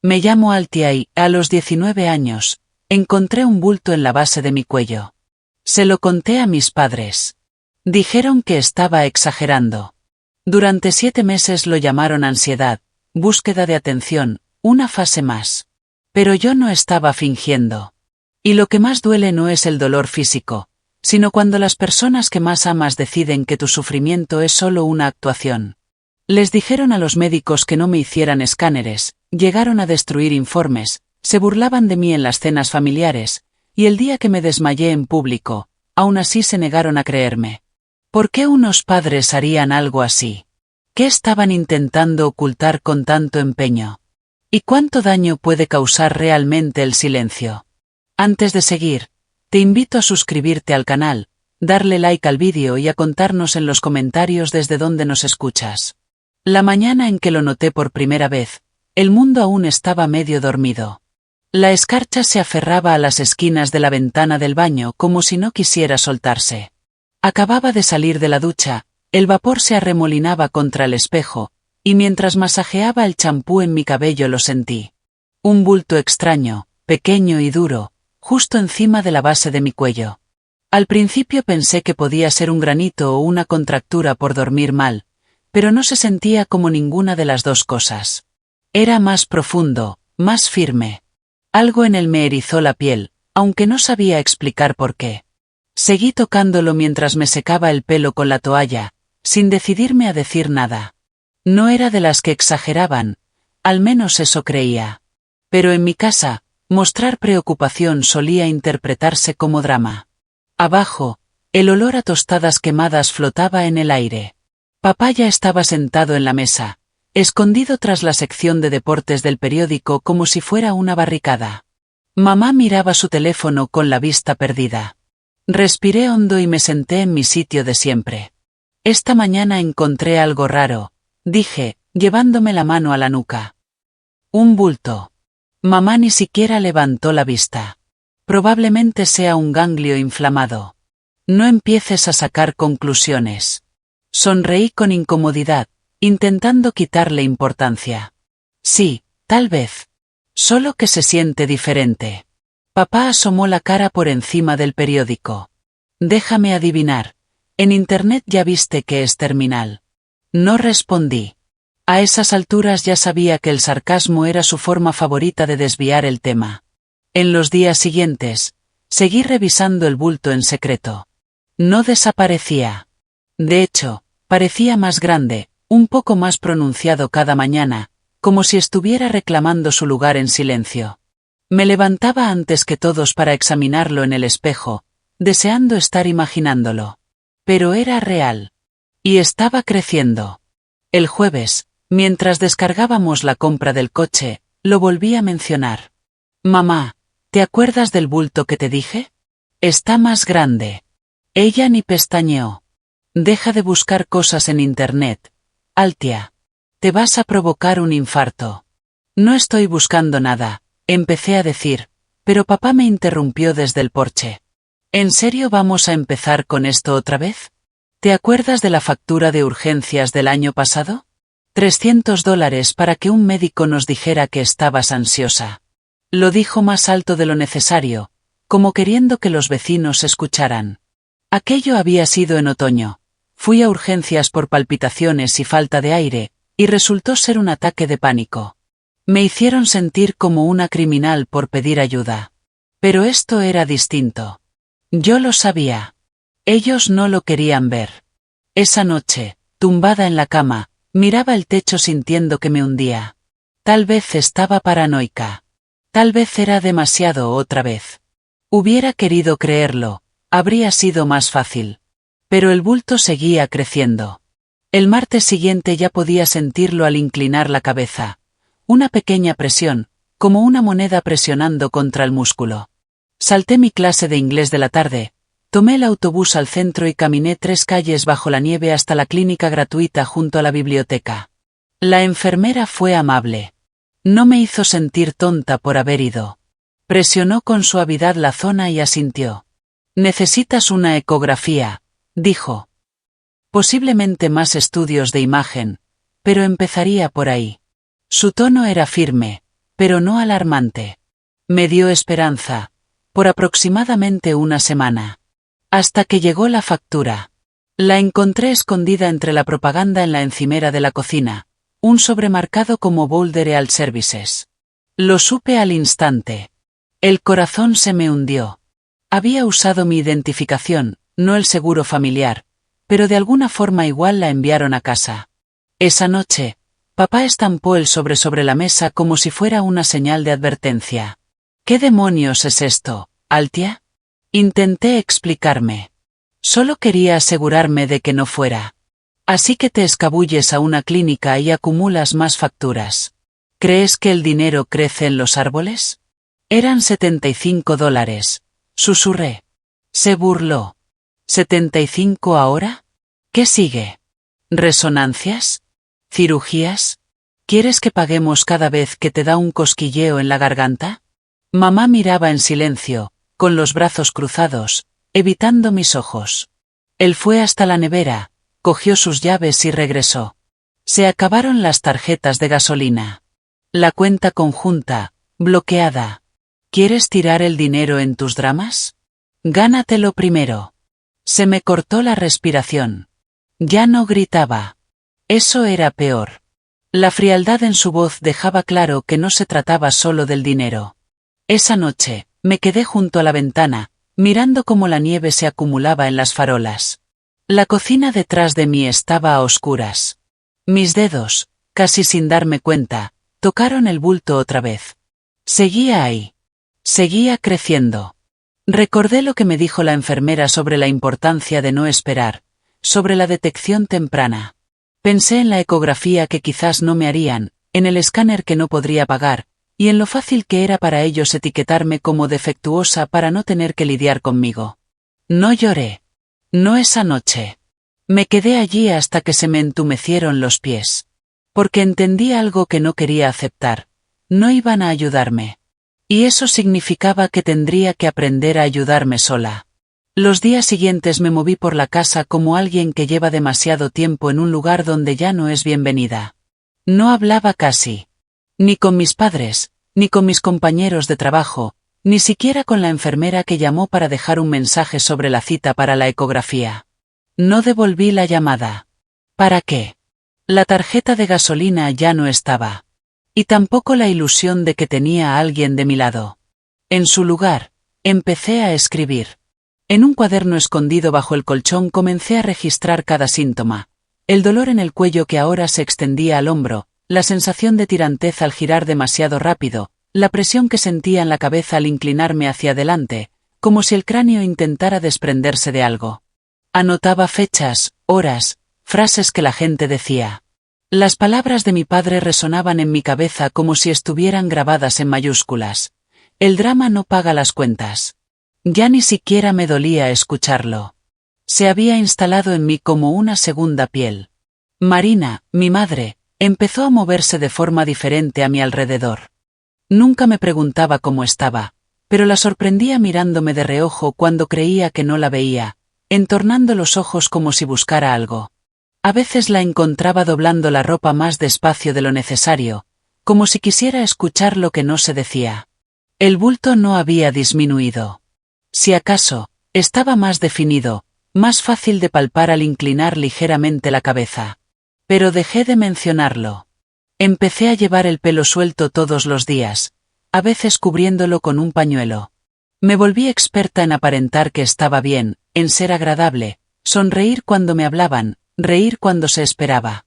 Me llamo Altia y, a los 19 años, encontré un bulto en la base de mi cuello. Se lo conté a mis padres. Dijeron que estaba exagerando. Durante 7 meses lo llamaron ansiedad, búsqueda de atención, una fase más. Pero yo no estaba fingiendo. Y lo que más duele no es el dolor físico, sino cuando las personas que más amas deciden que tu sufrimiento es solo una actuación. Les dijeron a los médicos que no me hicieran escáneres, llegaron a destruir informes, se burlaban de mí en las cenas familiares, y el día que me desmayé en público, aún así se negaron a creerme. ¿Por qué unos padres harían algo así? ¿Qué estaban intentando ocultar con tanto empeño? ¿Y cuánto daño puede causar realmente el silencio? Antes de seguir, te invito a suscribirte al canal, darle like al vídeo y a contarnos en los comentarios desde dónde nos escuchas. La mañana en que lo noté por primera vez, el mundo aún estaba medio dormido. La escarcha se aferraba a las esquinas de la ventana del baño como si no quisiera soltarse. Acababa de salir de la ducha, el vapor se arremolinaba contra el espejo, y mientras masajeaba el champú en mi cabello lo sentí. Un bulto extraño, pequeño y duro, justo encima de la base de mi cuello. Al principio pensé que podía ser un granito o una contractura por dormir mal, pero no se sentía como ninguna de las dos cosas. Era más profundo, más firme. Algo en él me erizó la piel, aunque no sabía explicar por qué. Seguí tocándolo mientras me secaba el pelo con la toalla, sin decidirme a decir nada. No era de las que exageraban, al menos eso creía. Pero en mi casa, mostrar preocupación solía interpretarse como drama. Abajo, el olor a tostadas quemadas flotaba en el aire. Papá ya estaba sentado en la mesa, escondido tras la sección de deportes del periódico como si fuera una barricada. Mamá miraba su teléfono con la vista perdida. Respiré hondo y me senté en mi sitio de siempre. Esta mañana encontré algo raro, dije, llevándome la mano a la nuca. Un bulto. Mamá ni siquiera levantó la vista. Probablemente sea un ganglio inflamado. No empieces a sacar conclusiones. Sonreí con incomodidad, intentando quitarle importancia. Sí, tal vez. Solo que se siente diferente. Papá asomó la cara por encima del periódico. Déjame adivinar. En internet ya viste que es terminal. No respondí. A esas alturas ya sabía que el sarcasmo era su forma favorita de desviar el tema. En los días siguientes, seguí revisando el bulto en secreto. No desaparecía. De hecho, parecía más grande, un poco más pronunciado cada mañana, como si estuviera reclamando su lugar en silencio. Me levantaba antes que todos para examinarlo en el espejo, deseando estar imaginándolo. Pero era real. Y estaba creciendo. El jueves, mientras descargábamos la compra del coche, lo volví a mencionar. Mamá, ¿te acuerdas del bulto que te dije? Está más grande. Ella ni pestañeó. Deja de buscar cosas en internet, Altia. Te vas a provocar un infarto. No estoy buscando nada. Empecé a decir, pero papá me interrumpió desde el porche. ¿En serio vamos a empezar con esto otra vez? ¿Te acuerdas de la factura de urgencias del año pasado? $300 para que un médico nos dijera que estabas ansiosa. Lo dijo más alto de lo necesario, como queriendo que los vecinos escucharan. Aquello había sido en otoño. Fui a urgencias por palpitaciones y falta de aire, y resultó ser un ataque de pánico. Me hicieron sentir como una criminal por pedir ayuda. Pero esto era distinto. Yo lo sabía. Ellos no lo querían ver. Esa noche, tumbada en la cama, miraba el techo sintiendo que me hundía. Tal vez estaba paranoica. Tal vez era demasiado otra vez. Hubiera querido creerlo, habría sido más fácil. Pero el bulto seguía creciendo. El martes siguiente ya podía sentirlo al inclinar la cabeza. Una pequeña presión, como una moneda presionando contra el músculo. Salté mi clase de inglés de la tarde, tomé el autobús al centro y caminé 3 calles bajo la nieve hasta la clínica gratuita junto a la biblioteca. La enfermera fue amable. No me hizo sentir tonta por haber ido. Presionó con suavidad la zona y asintió. Necesitas una ecografía, dijo. Posiblemente más estudios de imagen, pero empezaría por ahí. Su tono era firme, pero no alarmante. Me dio esperanza, por aproximadamente una semana. Hasta que llegó la factura. La encontré escondida entre la propaganda en la encimera de la cocina, un sobremarcado como Boulder Eal Services. Lo supe al instante. El corazón se me hundió. Había usado mi identificación, no el seguro familiar, pero de alguna forma igual la enviaron a casa. Esa noche, papá estampó el sobre la mesa como si fuera una señal de advertencia. ¿Qué demonios es esto, Altia? Intenté explicarme. Solo quería asegurarme de que no fuera. Así que te escabulles a una clínica y acumulas más facturas. ¿Crees que el dinero crece en los árboles? Eran $75, susurré. Se burló. ¿75 ahora? ¿Qué sigue? ¿Resonancias? ¿Cirugías? ¿Quieres que paguemos cada vez que te da un cosquilleo en la garganta? Mamá miraba en silencio, con los brazos cruzados, evitando mis ojos. Él fue hasta la nevera, cogió sus llaves y regresó. Se acabaron las tarjetas de gasolina. La cuenta conjunta, bloqueada. ¿Quieres tirar el dinero en tus dramas? Gánatelo primero. Se me cortó la respiración. Ya no gritaba. Eso era peor. La frialdad en su voz dejaba claro que no se trataba solo del dinero. Esa noche, me quedé junto a la ventana, mirando cómo la nieve se acumulaba en las farolas. La cocina detrás de mí estaba a oscuras. Mis dedos, casi sin darme cuenta, tocaron el bulto otra vez. Seguía ahí. Seguía creciendo. Recordé lo que me dijo la enfermera sobre la importancia de no esperar, sobre la detección temprana. Pensé en la ecografía que quizás no me harían, en el escáner que no podría pagar, y en lo fácil que era para ellos etiquetarme como defectuosa para no tener que lidiar conmigo. No lloré. No esa noche. Me quedé allí hasta que se me entumecieron los pies. Porque entendí algo que no quería aceptar. No iban a ayudarme. Y eso significaba que tendría que aprender a ayudarme sola. Los días siguientes me moví por la casa como alguien que lleva demasiado tiempo en un lugar donde ya no es bienvenida. No hablaba casi. Ni con mis padres, ni con mis compañeros de trabajo, ni siquiera con la enfermera que llamó para dejar un mensaje sobre la cita para la ecografía. No devolví la llamada. ¿Para qué? La tarjeta de gasolina ya no estaba. Y tampoco la ilusión de que tenía a alguien de mi lado. En su lugar, empecé a escribir. En un cuaderno escondido bajo el colchón comencé a registrar cada síntoma. El dolor en el cuello que ahora se extendía al hombro, la sensación de tirantez al girar demasiado rápido, la presión que sentía en la cabeza al inclinarme hacia adelante, como si el cráneo intentara desprenderse de algo. Anotaba fechas, horas, frases que la gente decía. Las palabras de mi padre resonaban en mi cabeza como si estuvieran grabadas en mayúsculas. El drama no paga las cuentas. Ya ni siquiera me dolía escucharlo. Se había instalado en mí como una segunda piel. Marina, mi madre, empezó a moverse de forma diferente a mi alrededor. Nunca me preguntaba cómo estaba, pero la sorprendía mirándome de reojo cuando creía que no la veía, entornando los ojos como si buscara algo. A veces la encontraba doblando la ropa más despacio de lo necesario, como si quisiera escuchar lo que no se decía. El bulto no había disminuido. Si acaso, estaba más definido, más fácil de palpar al inclinar ligeramente la cabeza. Pero dejé de mencionarlo. Empecé a llevar el pelo suelto todos los días, a veces cubriéndolo con un pañuelo. Me volví experta en aparentar que estaba bien, en ser agradable, sonreír cuando me hablaban, reír cuando se esperaba.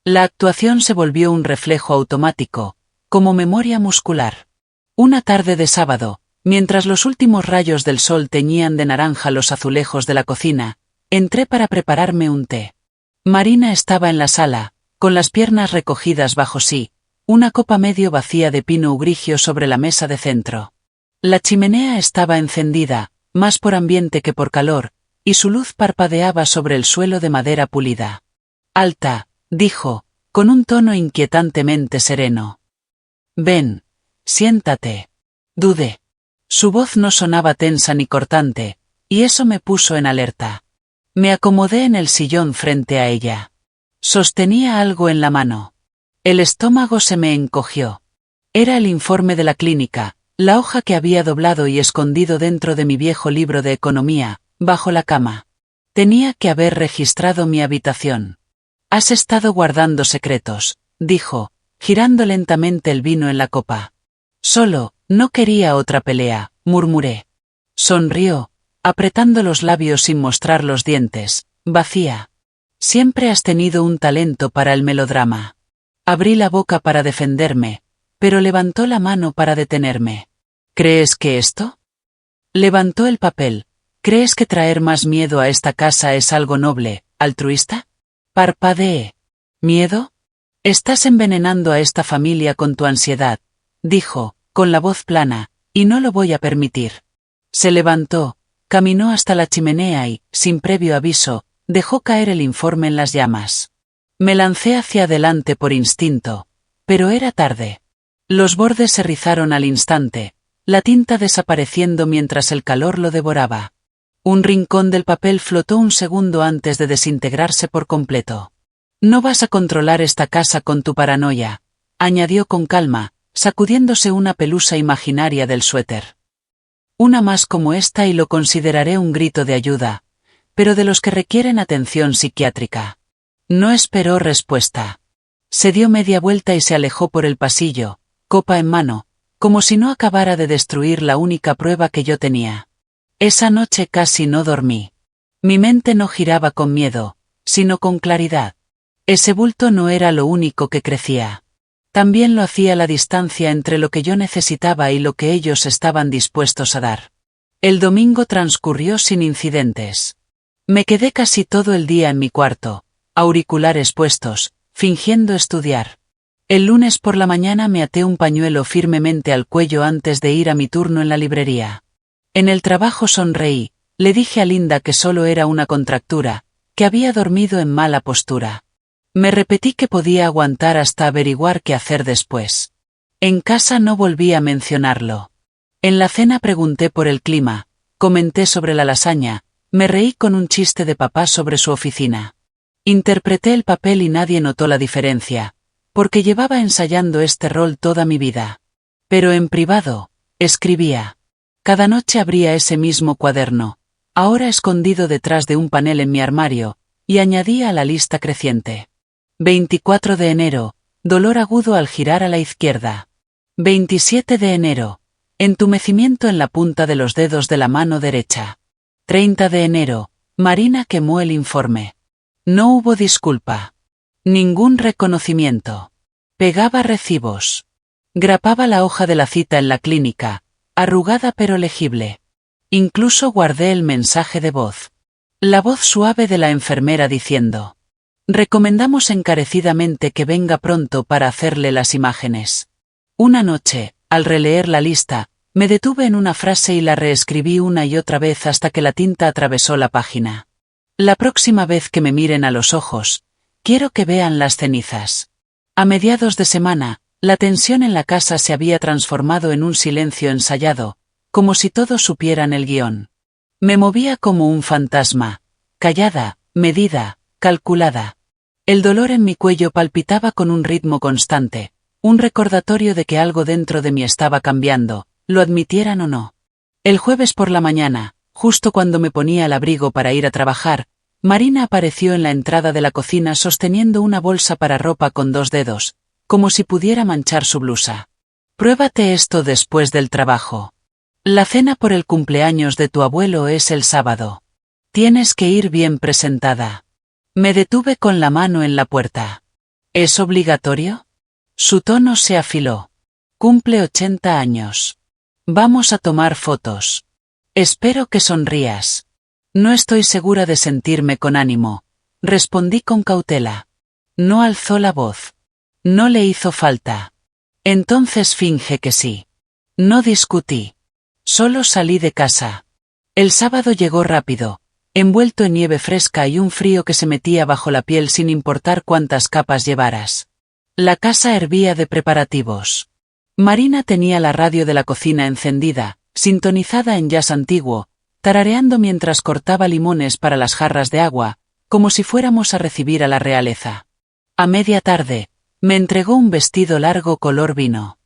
La actuación se volvió un reflejo automático, como memoria muscular. Una tarde de sábado, mientras los últimos rayos del sol teñían de naranja los azulejos de la cocina, entré para prepararme un té. Marina estaba en la sala, con las piernas recogidas bajo sí, una copa medio vacía de pino ugrigio sobre la mesa de centro. La chimenea estaba encendida, más por ambiente que por calor, y su luz parpadeaba sobre el suelo de madera pulida. Alta, dijo, con un tono inquietantemente sereno. Ven, siéntate. Dudé. Su voz no sonaba tensa ni cortante, y eso me puso en alerta. Me acomodé en el sillón frente a ella. Sostenía algo en la mano. El estómago se me encogió. Era el informe de la clínica, la hoja que había doblado y escondido dentro de mi viejo libro de economía, bajo la cama. Tenía que haber registrado mi habitación. Has estado guardando secretos, dijo, girando lentamente el vino en la copa. Solo, no quería otra pelea, murmuré. Sonrió, apretando los labios sin mostrar los dientes, vacía. Siempre has tenido un talento para el melodrama. Abrí la boca para defenderme, pero levantó la mano para detenerme. ¿Crees que esto? Levantó el papel. ¿Crees que traer más miedo a esta casa es algo noble, altruista? Parpadeé. ¿Miedo? Estás envenenando a esta familia con tu ansiedad, dijo, con la voz plana, y no lo voy a permitir. Se levantó, caminó hasta la chimenea y, sin previo aviso, dejó caer el informe en las llamas. Me lancé hacia adelante por instinto, pero era tarde. Los bordes se rizaron al instante, la tinta desapareciendo mientras el calor lo devoraba. Un rincón del papel flotó un segundo antes de desintegrarse por completo. No vas a controlar esta casa con tu paranoia, añadió con calma, sacudiéndose una pelusa imaginaria del suéter. Una más como esta y lo consideraré un grito de ayuda, pero de los que requieren atención psiquiátrica. No esperó respuesta. Se dio media vuelta y se alejó por el pasillo, copa en mano, como si no acabara de destruir la única prueba que yo tenía. Esa noche casi no dormí. Mi mente no giraba con miedo, sino con claridad. Ese bulto no era lo único que crecía. También lo hacía la distancia entre lo que yo necesitaba y lo que ellos estaban dispuestos a dar. El domingo transcurrió sin incidentes. Me quedé casi todo el día en mi cuarto, auriculares puestos, fingiendo estudiar. El lunes por la mañana me até un pañuelo firmemente al cuello antes de ir a mi turno en la librería. En el trabajo sonreí, le dije a Linda que solo era una contractura, que había dormido en mala postura. Me repetí que podía aguantar hasta averiguar qué hacer después. En casa no volví a mencionarlo. En la cena pregunté por el clima, comenté sobre la lasaña, me reí con un chiste de papá sobre su oficina. Interpreté el papel y nadie notó la diferencia, porque llevaba ensayando este rol toda mi vida. Pero en privado, escribía. Cada noche abría ese mismo cuaderno, ahora escondido detrás de un panel en mi armario, y añadía a la lista creciente. 24 de enero, dolor agudo al girar a la izquierda. 27 de enero, entumecimiento en la punta de los dedos de la mano derecha. 30 de enero, Marina quemó el informe. No hubo disculpa. Ningún reconocimiento. Pegaba recibos. Grapaba la hoja de la cita en la clínica, arrugada pero legible. Incluso guardé el mensaje de voz. La voz suave de la enfermera diciendo: recomendamos encarecidamente que venga pronto para hacerle las imágenes. Una noche, al releer la lista, me detuve en una frase y la reescribí una y otra vez hasta que la tinta atravesó la página. La próxima vez que me miren a los ojos, quiero que vean las cenizas. A mediados de semana, la tensión en la casa se había transformado en un silencio ensayado, como si todos supieran el guión. Me movía como un fantasma, callada, medida, calculada. El dolor en mi cuello palpitaba con un ritmo constante, un recordatorio de que algo dentro de mí estaba cambiando, lo admitieran o no. El jueves por la mañana, justo cuando me ponía el abrigo para ir a trabajar, Marina apareció en la entrada de la cocina sosteniendo una bolsa para ropa con 2 dedos, como si pudiera manchar su blusa. Pruébate esto después del trabajo. La cena por el cumpleaños de tu abuelo es el sábado. Tienes que ir bien presentada. Me detuve con la mano en la puerta. ¿Es obligatorio? Su tono se afiló. Cumple 80 años. Vamos a tomar fotos. Espero que sonrías. No estoy segura de sentirme con ánimo, respondí con cautela. No alzó la voz. No le hizo falta. Entonces finge que sí. No discutí. Solo salí de casa. El sábado llegó rápido, envuelto en nieve fresca y un frío que se metía bajo la piel sin importar cuántas capas llevaras. La casa hervía de preparativos. Marina tenía la radio de la cocina encendida, sintonizada en jazz antiguo, tarareando mientras cortaba limones para las jarras de agua, como si fuéramos a recibir a la realeza. A media tarde, me entregó un vestido largo color vino.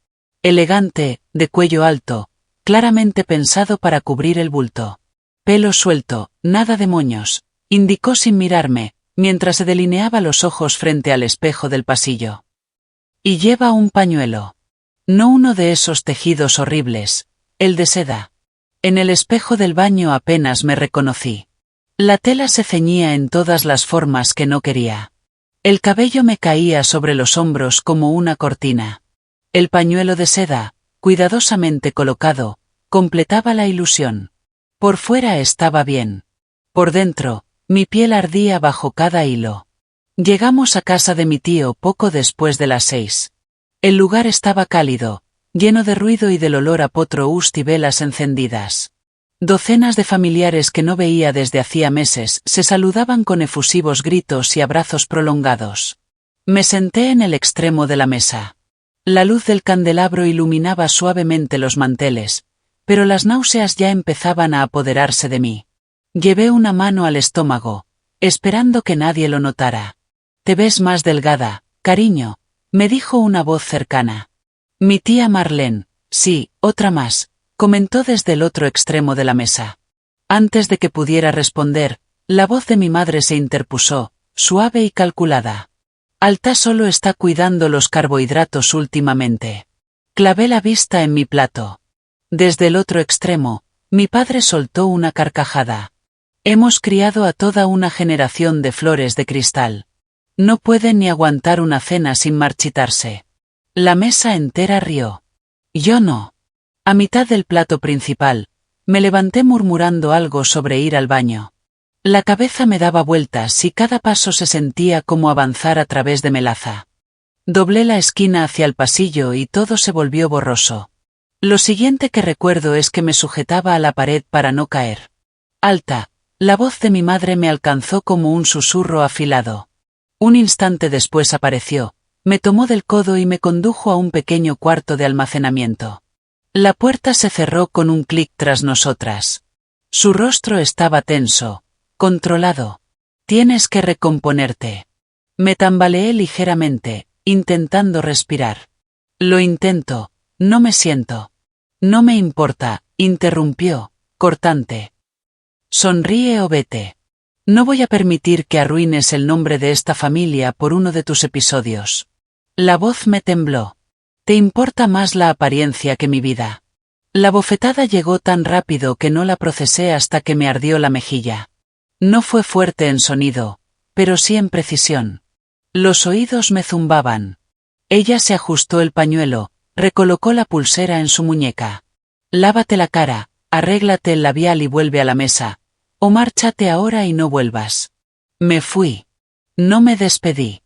Elegante, de cuello alto, claramente pensado para cubrir el bulto. Pelo suelto, nada de moños, indicó sin mirarme, mientras se delineaba los ojos frente al espejo del pasillo. Y lleva un pañuelo. No uno de esos tejidos horribles, el de seda. En el espejo del baño apenas me reconocí. La tela se ceñía en todas las formas que no quería. El cabello me caía sobre los hombros como una cortina. El pañuelo de seda, cuidadosamente colocado, completaba la ilusión. Por fuera estaba bien. Por dentro, mi piel ardía bajo cada hilo. Llegamos a casa de mi tío poco después de las 6. El lugar estaba cálido, lleno de ruido y del olor a potro y velas encendidas. Docenas de familiares que no veía desde hacía meses se saludaban con efusivos gritos y abrazos prolongados. Me senté en el extremo de la mesa. La luz del candelabro iluminaba suavemente los manteles, pero las náuseas ya empezaban a apoderarse de mí. Llevé una mano al estómago, esperando que nadie lo notara. «Te ves más delgada, cariño», me dijo una voz cercana. Mi tía Marlene, sí, otra más, comentó desde el otro extremo de la mesa. Antes de que pudiera responder, la voz de mi madre se interpuso, suave y calculada. Alta solo está cuidando los carbohidratos últimamente. Clavé la vista en mi plato. Desde el otro extremo, mi padre soltó una carcajada. Hemos criado a toda una generación de flores de cristal. No pueden ni aguantar una cena sin marchitarse. La mesa entera rió. Yo no. A mitad del plato principal, me levanté murmurando algo sobre ir al baño. La cabeza me daba vueltas y cada paso se sentía como avanzar a través de melaza. Doblé la esquina hacia el pasillo y todo se volvió borroso. Lo siguiente que recuerdo es que me sujetaba a la pared para no caer. Alta, la voz de mi madre me alcanzó como un susurro afilado. Un instante después apareció, me tomó del codo y me condujo a un pequeño cuarto de almacenamiento. La puerta se cerró con un clic tras nosotras. Su rostro estaba tenso, controlado. Tienes que recomponerte. Me tambaleé ligeramente, intentando respirar. Lo intento, no me siento. No me importa, interrumpió, cortante. Sonríe o vete. No voy a permitir que arruines el nombre de esta familia por uno de tus episodios. La voz me tembló. Te importa más la apariencia que mi vida. La bofetada llegó tan rápido que no la procesé hasta que me ardió la mejilla. No fue fuerte en sonido, pero sí en precisión. Los oídos me zumbaban. Ella se ajustó el pañuelo, recolocó la pulsera en su muñeca. Lávate la cara, arréglate el labial y vuelve a la mesa. O márchate ahora y no vuelvas. Me fui. No me despedí.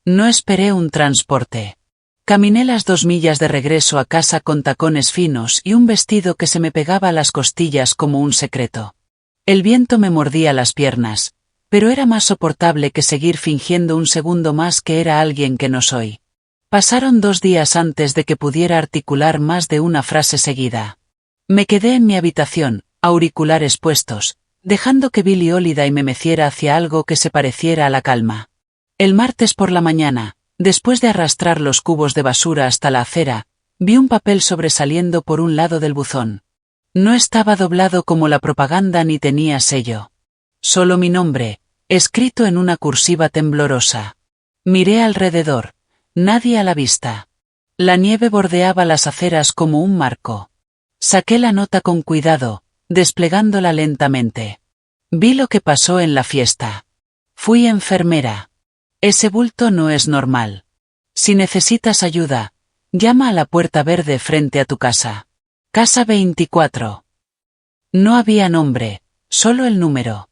No esperé un transporte. Caminé las 2 millas de regreso a casa con tacones finos y un vestido que se me pegaba a las costillas como un secreto. El viento me mordía las piernas, pero era más soportable que seguir fingiendo un segundo más que era alguien que no soy. Pasaron 2 días antes de que pudiera articular más de una frase seguida. Me quedé en mi habitación, auriculares puestos, dejando que Billie Holiday me meciera hacia algo que se pareciera a la calma. El martes por la mañana, después de arrastrar los cubos de basura hasta la acera, vi un papel sobresaliendo por un lado del buzón. No estaba doblado como la propaganda ni tenía sello. Solo mi nombre, escrito en una cursiva temblorosa. Miré alrededor. Nadie a la vista. La nieve bordeaba las aceras como un marco. Saqué la nota con cuidado, desplegándola lentamente. Vi lo que pasó en la fiesta. Fui enfermera. Ese bulto no es normal. Si necesitas ayuda, llama a la puerta verde frente a tu casa. Casa 24. No había nombre, solo el número.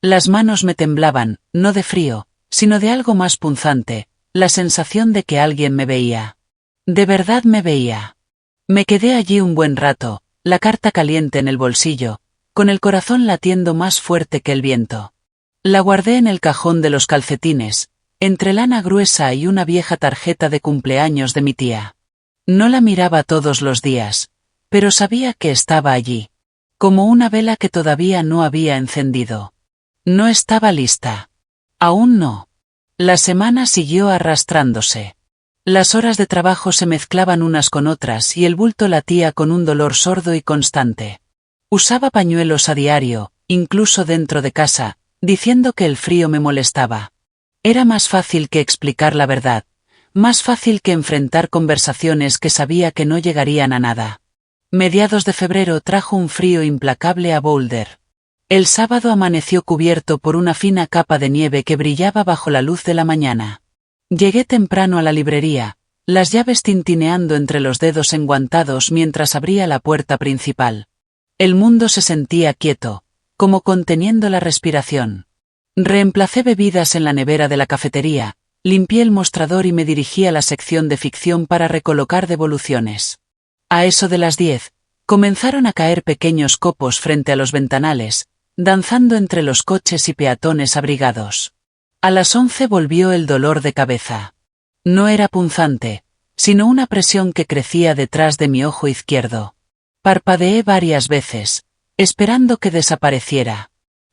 Las manos me temblaban, no de frío, sino de algo más punzante, la sensación de que alguien me veía. De verdad me veía. Me quedé allí un buen rato, la carta caliente en el bolsillo, con el corazón latiendo más fuerte que el viento. La guardé en el cajón de los calcetines, entre lana gruesa y una vieja tarjeta de cumpleaños de mi tía. No la miraba todos los días, pero sabía que estaba allí, como una vela que todavía no había encendido. No estaba lista. Aún no. La semana siguió arrastrándose. Las horas de trabajo se mezclaban unas con otras y el bulto latía con un dolor sordo y constante. Usaba pañuelos a diario, incluso dentro de casa, diciendo que el frío me molestaba. Era más fácil que explicar la verdad, más fácil que enfrentar conversaciones que sabía que no llegarían a nada. Mediados de febrero trajo un frío implacable a Boulder. El sábado amaneció cubierto por una fina capa de nieve que brillaba bajo la luz de la mañana. Llegué temprano a la librería, las llaves tintineando entre los dedos enguantados mientras abría la puerta principal. El mundo se sentía quieto, como conteniendo la respiración. Reemplacé bebidas en la nevera de la cafetería, limpié el mostrador y me dirigí a la sección de ficción para recolocar devoluciones. A eso de las 10, comenzaron a caer pequeños copos frente a los ventanales, danzando entre los coches y peatones abrigados. A las 11 volvió el dolor de cabeza. No era punzante, sino una presión que crecía detrás de mi ojo izquierdo. Parpadeé varias veces, esperando que desapareciera.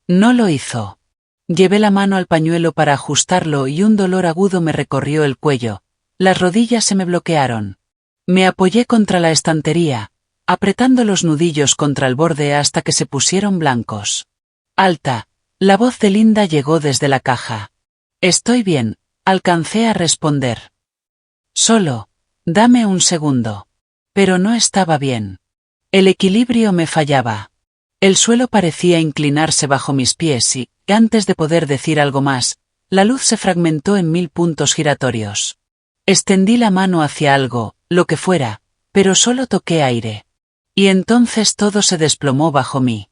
No lo hizo. Llevé la mano al pañuelo para ajustarlo y un dolor agudo me recorrió el cuello. Las rodillas se me bloquearon. Me apoyé contra la estantería, apretando los nudillos contra el borde hasta que se pusieron blancos. Alta, la voz de Linda llegó desde la caja. «Estoy bien», alcancé a responder. «Solo, dame un segundo». Pero no estaba bien. El equilibrio me fallaba. El suelo parecía inclinarse bajo mis pies y, antes de poder decir algo más, la luz se fragmentó en 1000 puntos giratorios. Extendí la mano hacia algo, lo que fuera, pero solo toqué aire. Y entonces todo se desplomó bajo mí.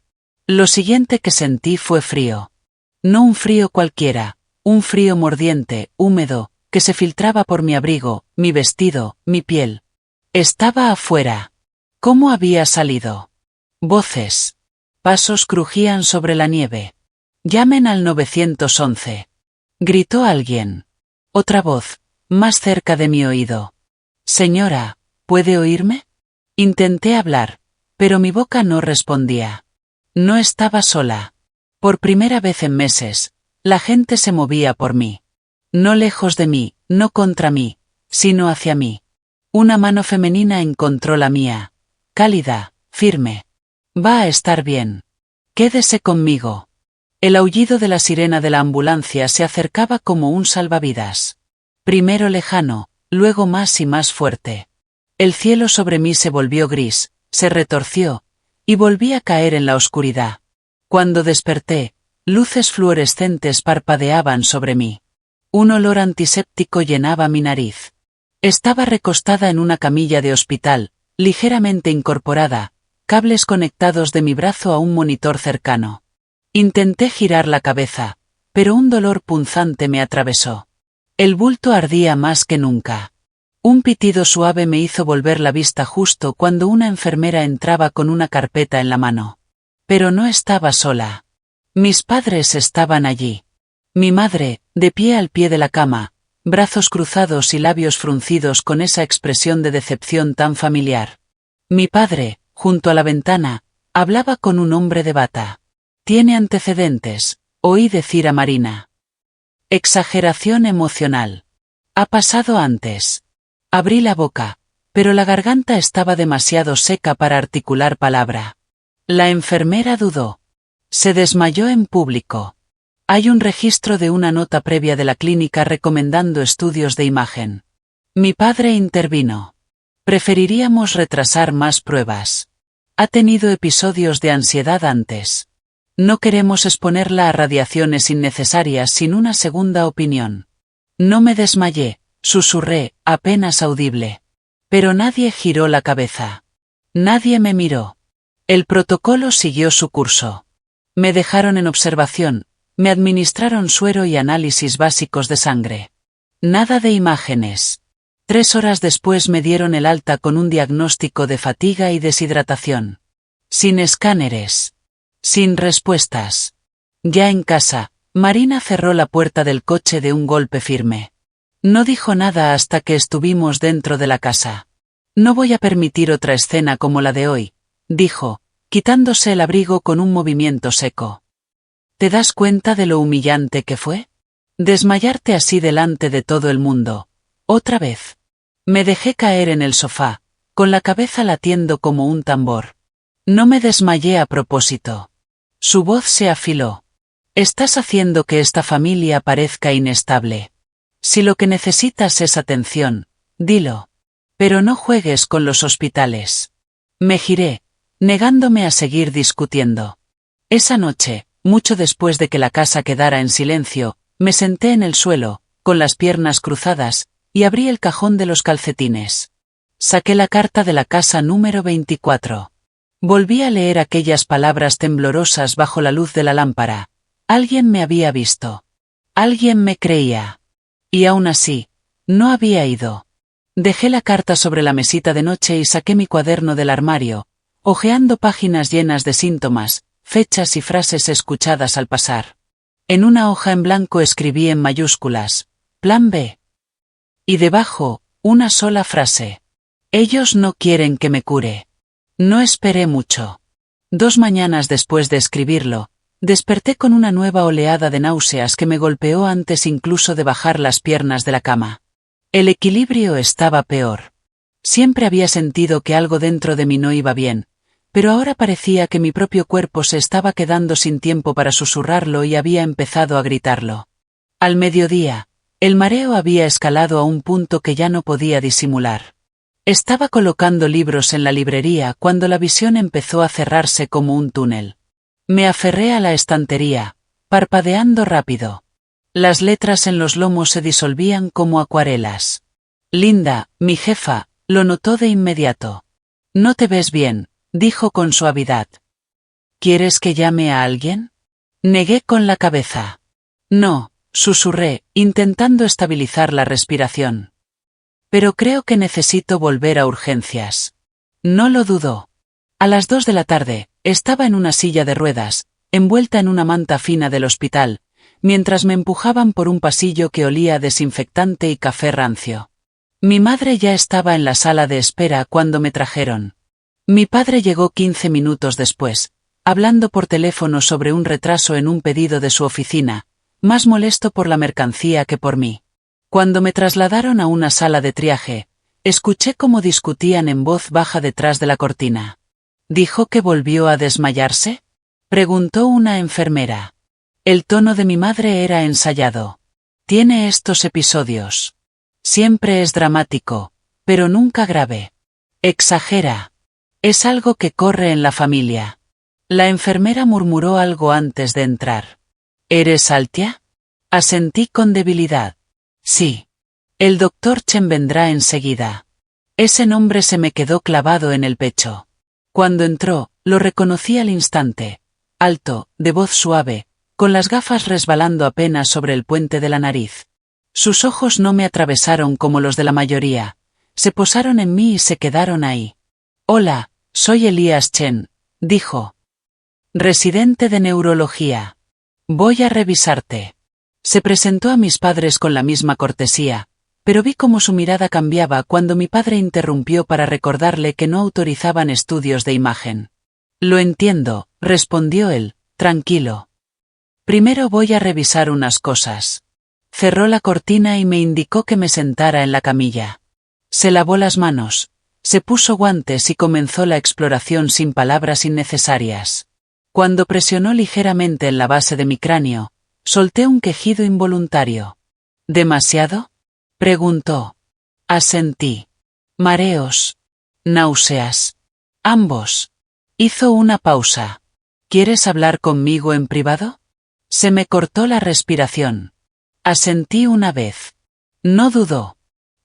Lo siguiente que sentí fue frío. No un frío cualquiera, un frío mordiente, húmedo, que se filtraba por mi abrigo, mi vestido, mi piel. Estaba afuera. ¿Cómo había salido? Voces. Pasos crujían sobre la nieve. «Llamen al 911. Gritó alguien. Otra voz, más cerca de mi oído. «Señora, ¿puede oírme?» Intenté hablar, pero mi boca no respondía. No estaba sola. Por primera vez en meses, la gente se movía por mí. No lejos de mí, no contra mí, sino hacia mí. Una mano femenina encontró la mía. Cálida, firme. «Va a estar bien. Quédese conmigo». El aullido de la sirena de la ambulancia se acercaba como un salvavidas. Primero lejano, luego más y más fuerte. El cielo sobre mí se volvió gris, se retorció, y volví a caer en la oscuridad. Cuando desperté, luces fluorescentes parpadeaban sobre mí. Un olor antiséptico llenaba mi nariz. Estaba recostada en una camilla de hospital, ligeramente incorporada, cables conectados de mi brazo a un monitor cercano. Intenté girar la cabeza, pero un dolor punzante me atravesó. El bulto ardía más que nunca. Un pitido suave me hizo volver la vista justo cuando una enfermera entraba con una carpeta en la mano. Pero no estaba sola. Mis padres estaban allí. Mi madre, de pie al pie de la cama, brazos cruzados y labios fruncidos con esa expresión de decepción tan familiar. Mi padre, junto a la ventana, hablaba con un hombre de bata. «Tiene antecedentes», oí decir a Marina. Exageración emocional. Ha pasado antes. Abrí la boca, pero la garganta estaba demasiado seca para articular palabra. La enfermera dudó. Se desmayó en público. Hay un registro de una nota previa de la clínica recomendando estudios de imagen. Mi padre intervino. Preferiríamos retrasar más pruebas. Ha tenido episodios de ansiedad antes. No queremos exponerla a radiaciones innecesarias sin una segunda opinión. No me desmayé, susurré, apenas audible. Pero nadie giró la cabeza. Nadie me miró. El protocolo siguió su curso. Me dejaron en observación, me administraron suero y análisis básicos de sangre. Nada de imágenes. 3 horas después me dieron el alta con un diagnóstico de fatiga y deshidratación. Sin escáneres. Sin respuestas. Ya en casa, Marina cerró la puerta del coche de un golpe firme. No dijo nada hasta que estuvimos dentro de la casa. «No voy a permitir otra escena como la de hoy», dijo, quitándose el abrigo con un movimiento seco. «¿Te das cuenta de lo humillante que fue? Desmayarte así delante de todo el mundo. Otra vez». Me dejé caer en el sofá, con la cabeza latiendo como un tambor. No me desmayé a propósito. Su voz se afiló. Estás haciendo que esta familia parezca inestable. Si lo que necesitas es atención, dilo. Pero no juegues con los hospitales. Me giré, negándome a seguir discutiendo. Esa noche, mucho después de que la casa quedara en silencio, me senté en el suelo, con las piernas cruzadas, y abrí el cajón de los calcetines. Saqué la carta de la casa número 24. Volví a leer aquellas palabras temblorosas bajo la luz de la lámpara. Alguien me había visto. Alguien me creía. Y aún así, no había ido. Dejé la carta sobre la mesita de noche y saqué mi cuaderno del armario, hojeando páginas llenas de síntomas, fechas y frases escuchadas al pasar. En una hoja en blanco escribí en mayúsculas, Plan B. Y debajo, una sola frase. Ellos no quieren que me cure. No esperé mucho. 2 mañanas después de escribirlo, desperté con una nueva oleada de náuseas que me golpeó antes incluso de bajar las piernas de la cama. El equilibrio estaba peor. Siempre había sentido que algo dentro de mí no iba bien, pero ahora parecía que mi propio cuerpo se estaba quedando sin tiempo para susurrarlo y había empezado a gritarlo. Al mediodía, el mareo había escalado a un punto que ya no podía disimular. Estaba colocando libros en la librería cuando la visión empezó a cerrarse como un túnel. Me aferré a la estantería, parpadeando rápido. Las letras en los lomos se disolvían como acuarelas. Linda, mi jefa, lo notó de inmediato. No te ves bien, dijo con suavidad. ¿Quieres que llame a alguien? Negué con la cabeza. No, susurré, intentando estabilizar la respiración. Pero creo que necesito volver a urgencias. No lo dudó. A las 2 de la tarde, estaba en una silla de ruedas, envuelta en una manta fina del hospital, mientras me empujaban por un pasillo que olía a desinfectante y café rancio. Mi madre ya estaba en la sala de espera cuando me trajeron. Mi padre llegó 15 minutos después, hablando por teléfono sobre un retraso en un pedido de su oficina, más molesto por la mercancía que por mí. Cuando me trasladaron a una sala de triaje, escuché cómo discutían en voz baja detrás de la cortina. ¿Dijo que volvió a desmayarse?, preguntó una enfermera. El tono de mi madre era ensayado. Tiene estos episodios. Siempre es dramático, pero nunca grave. Exagera. Es algo que corre en la familia. La enfermera murmuró algo antes de entrar. ¿Eres Altia? Asentí con debilidad. Sí. El doctor Chen vendrá enseguida. Ese nombre se me quedó clavado en el pecho. Cuando entró, lo reconocí al instante. Alto, de voz suave, con las gafas resbalando apenas sobre el puente de la nariz. Sus ojos no me atravesaron como los de la mayoría, se posaron en mí y se quedaron ahí. Hola, soy Elías Chen, dijo. Residente de neurología. Voy a revisarte. Se presentó a mis padres con la misma cortesía, pero vi cómo su mirada cambiaba cuando mi padre interrumpió para recordarle que no autorizaban estudios de imagen. Lo entiendo, respondió él, tranquilo. Primero voy a revisar unas cosas. Cerró la cortina y me indicó que me sentara en la camilla. Se lavó las manos, se puso guantes y comenzó la exploración sin palabras innecesarias. Cuando presionó ligeramente en la base de mi cráneo, solté un quejido involuntario. ¿Demasiado?, preguntó. Asentí. Mareos. Náuseas. Ambos. Hizo una pausa. ¿Quieres hablar conmigo en privado? Se me cortó la respiración. Asentí una vez. No dudó.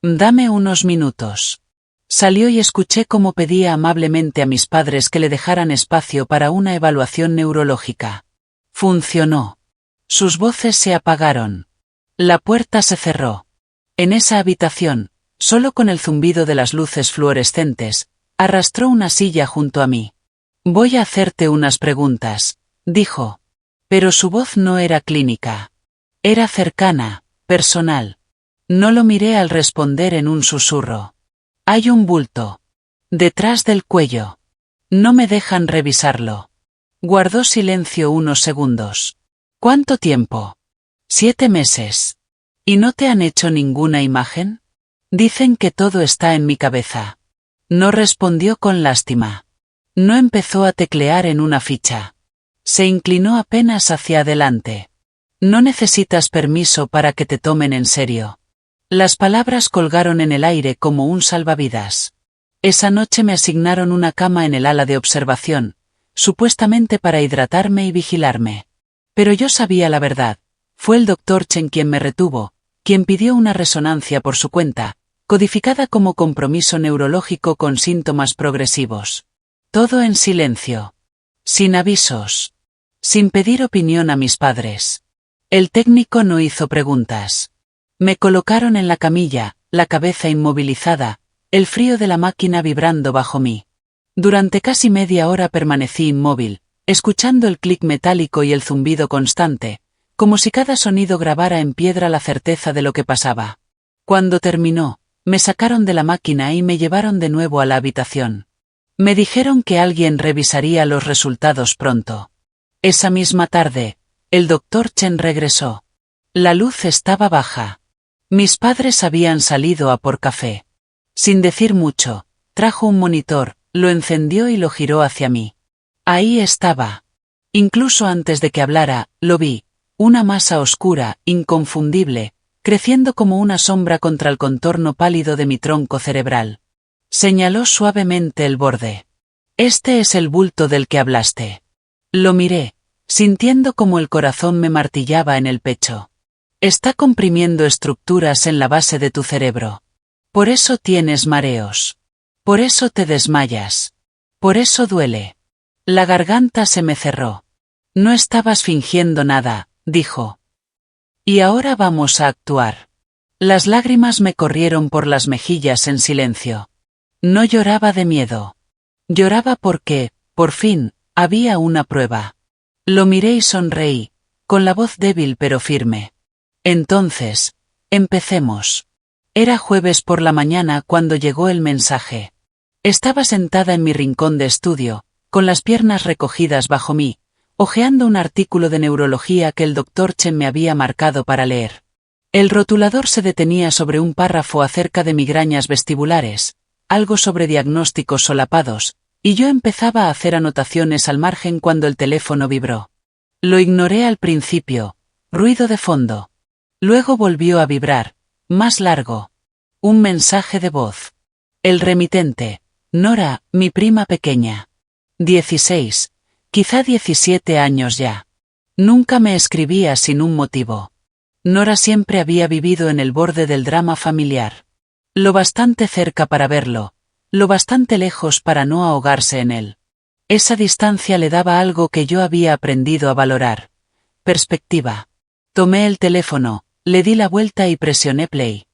Dame unos minutos. Salió y escuché cómo pedía amablemente a mis padres que le dejaran espacio para una evaluación neurológica. Funcionó. Sus voces se apagaron. La puerta se cerró. En esa habitación, solo con el zumbido de las luces fluorescentes, arrastró una silla junto a mí. Voy a hacerte unas preguntas, dijo. Pero su voz no era clínica. Era cercana, personal. No lo miré al responder en un susurro. Hay un bulto. Detrás del cuello. No me dejan revisarlo. Guardó silencio unos segundos. ¿Cuánto tiempo? 7 meses. ¿Y no te han hecho ninguna imagen? Dicen que todo está en mi cabeza. No respondió con lástima. No empezó a teclear en una ficha. Se inclinó apenas hacia adelante. No necesitas permiso para que te tomen en serio. Las palabras colgaron en el aire como un salvavidas. Esa noche me asignaron una cama en el ala de observación, supuestamente para hidratarme y vigilarme. Pero yo sabía la verdad. Fue el Dr. Chen quien me retuvo, quien pidió una resonancia por su cuenta, codificada como compromiso neurológico con síntomas progresivos. Todo en silencio. Sin avisos. Sin pedir opinión a mis padres. El técnico no hizo preguntas. Me colocaron en la camilla, la cabeza inmovilizada, el frío de la máquina vibrando bajo mí. Durante casi media hora permanecí inmóvil, escuchando el clic metálico y el zumbido constante, como si cada sonido grabara en piedra la certeza de lo que pasaba. Cuando terminó, me sacaron de la máquina y me llevaron de nuevo a la habitación. Me dijeron que alguien revisaría los resultados pronto. Esa misma tarde, el Dr. Chen regresó. La luz estaba baja. Mis padres habían salido a por café. Sin decir mucho, trajo un monitor, lo encendió y lo giró hacia mí. Ahí estaba. Incluso antes de que hablara, lo vi, una masa oscura, inconfundible, creciendo como una sombra contra el contorno pálido de mi tronco cerebral. Señaló suavemente el borde. Este es el bulto del que hablaste. Lo miré, sintiendo como el corazón me martillaba en el pecho. Está comprimiendo estructuras en la base de tu cerebro. Por eso tienes mareos. Por eso te desmayas. Por eso duele. La garganta se me cerró. No estabas fingiendo nada, dijo. Y ahora vamos a actuar. Las lágrimas me corrieron por las mejillas en silencio. No lloraba de miedo. Lloraba porque, por fin, había una prueba. Lo miré y sonreí, con la voz débil pero firme. Entonces, empecemos. Era jueves por la mañana cuando llegó el mensaje. Estaba sentada en mi rincón de estudio, con las piernas recogidas bajo mí, hojeando un artículo de neurología que el Dr. Chen me había marcado para leer. El rotulador se detenía sobre un párrafo acerca de migrañas vestibulares, algo sobre diagnósticos solapados, y yo empezaba a hacer anotaciones al margen cuando el teléfono vibró. Lo ignoré al principio, ruido de fondo. Luego volvió a vibrar, más largo. Un mensaje de voz. El remitente, Nora, mi prima pequeña. 16, quizá 17 años ya. Nunca me escribía sin un motivo. Nora siempre había vivido en el borde del drama familiar. Lo bastante cerca para verlo, lo bastante lejos para no ahogarse en él. Esa distancia le daba algo que yo había aprendido a valorar. Perspectiva. Tomé el teléfono, le di la vuelta y presioné play.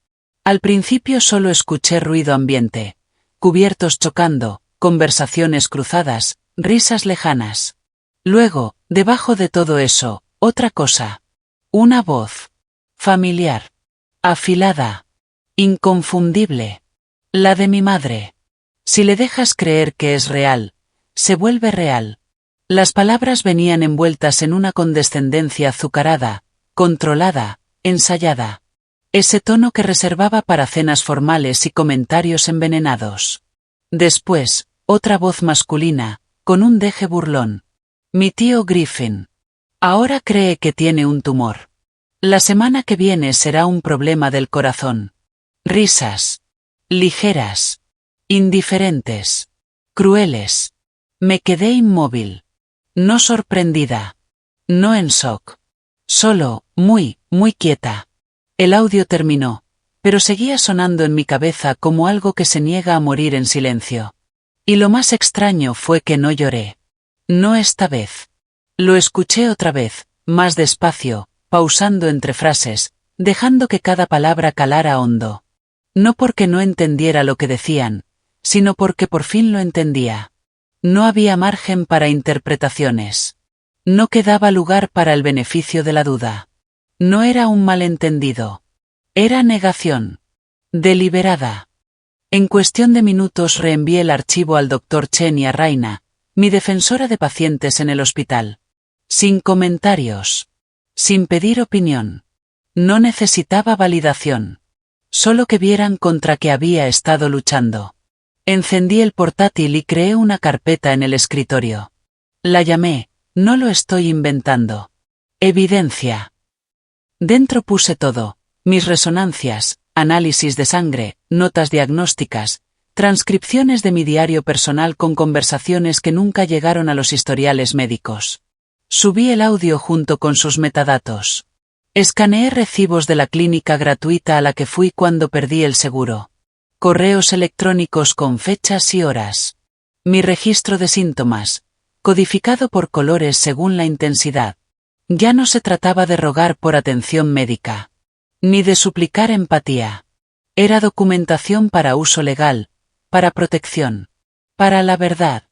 Al principio solo escuché ruido ambiente, cubiertos chocando, conversaciones cruzadas, risas lejanas. Luego, debajo de todo eso, otra cosa. Una voz. Familiar. Afilada. Inconfundible. La de mi madre. Si le dejas creer que es real, se vuelve real. Las palabras venían envueltas en una condescendencia azucarada, controlada, ensayada. Ese tono que reservaba para cenas formales y comentarios envenenados. Después, otra voz masculina, con un deje burlón. Mi tío Griffin. Ahora cree que tiene un tumor. La semana que viene será un problema del corazón. Risas. Ligeras. Indiferentes. Crueles. Me quedé inmóvil. No sorprendida. No en shock. Solo, muy quieta. El audio terminó, pero seguía sonando en mi cabeza como algo que se niega a morir en silencio. Y lo más extraño fue que no lloré. No esta vez. Lo escuché otra vez, más despacio, pausando entre frases, dejando que cada palabra calara hondo. No porque no entendiera lo que decían, sino porque por fin lo entendía. No había margen para interpretaciones. No quedaba lugar para el beneficio de la duda. No era un malentendido. Era negación. Deliberada. En cuestión de minutos reenvié el archivo al Dr. Chen y a Raina, mi defensora de pacientes en el hospital. Sin comentarios. Sin pedir opinión. No necesitaba validación. Solo que vieran contra qué había estado luchando. Encendí el portátil y creé una carpeta en el escritorio. La llamé, no lo estoy inventando. Evidencia. Dentro puse todo, mis resonancias, análisis de sangre, notas diagnósticas, transcripciones de mi diario personal con conversaciones que nunca llegaron a los historiales médicos. Subí el audio junto con sus metadatos. Escaneé recibos de la clínica gratuita a la que fui cuando perdí el seguro. Correos electrónicos con fechas y horas. Mi registro de síntomas, codificado por colores según la intensidad. Ya no se trataba de rogar por atención médica, ni de suplicar empatía. Era documentación para uso legal, para protección, para la verdad.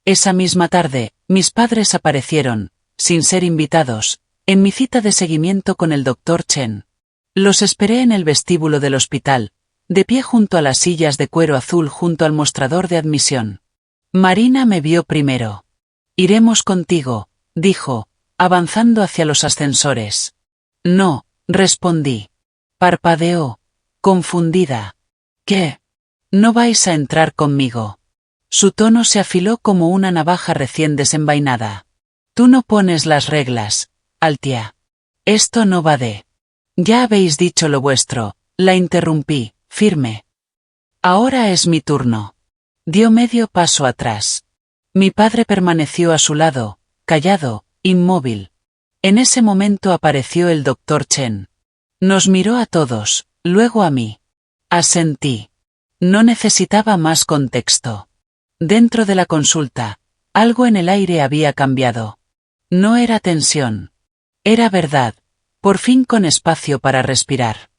Esa misma tarde, mis padres aparecieron, sin ser invitados, en mi cita de seguimiento con el Dr. Chen. Los esperé en el vestíbulo del hospital, de pie junto a las sillas de cuero azul junto al mostrador de admisión. Marina me vio primero. Iremos contigo, dijo, avanzando hacia los ascensores. No, respondí. Parpadeó, confundida. ¿Qué? No vais a entrar conmigo. Su tono se afiló como una navaja recién desenvainada. Tú no pones las reglas, Altia. Esto no va de. Ya habéis dicho lo vuestro, la interrumpí, firme. Ahora es mi turno. Dio medio paso atrás. Mi padre permaneció a su lado, callado, inmóvil. En ese momento apareció el Dr. Chen. Nos miró a todos, luego a mí. Asentí. No necesitaba más contexto. Dentro de la consulta, algo en el aire había cambiado. No era tensión. Era verdad, por fin con espacio para respirar.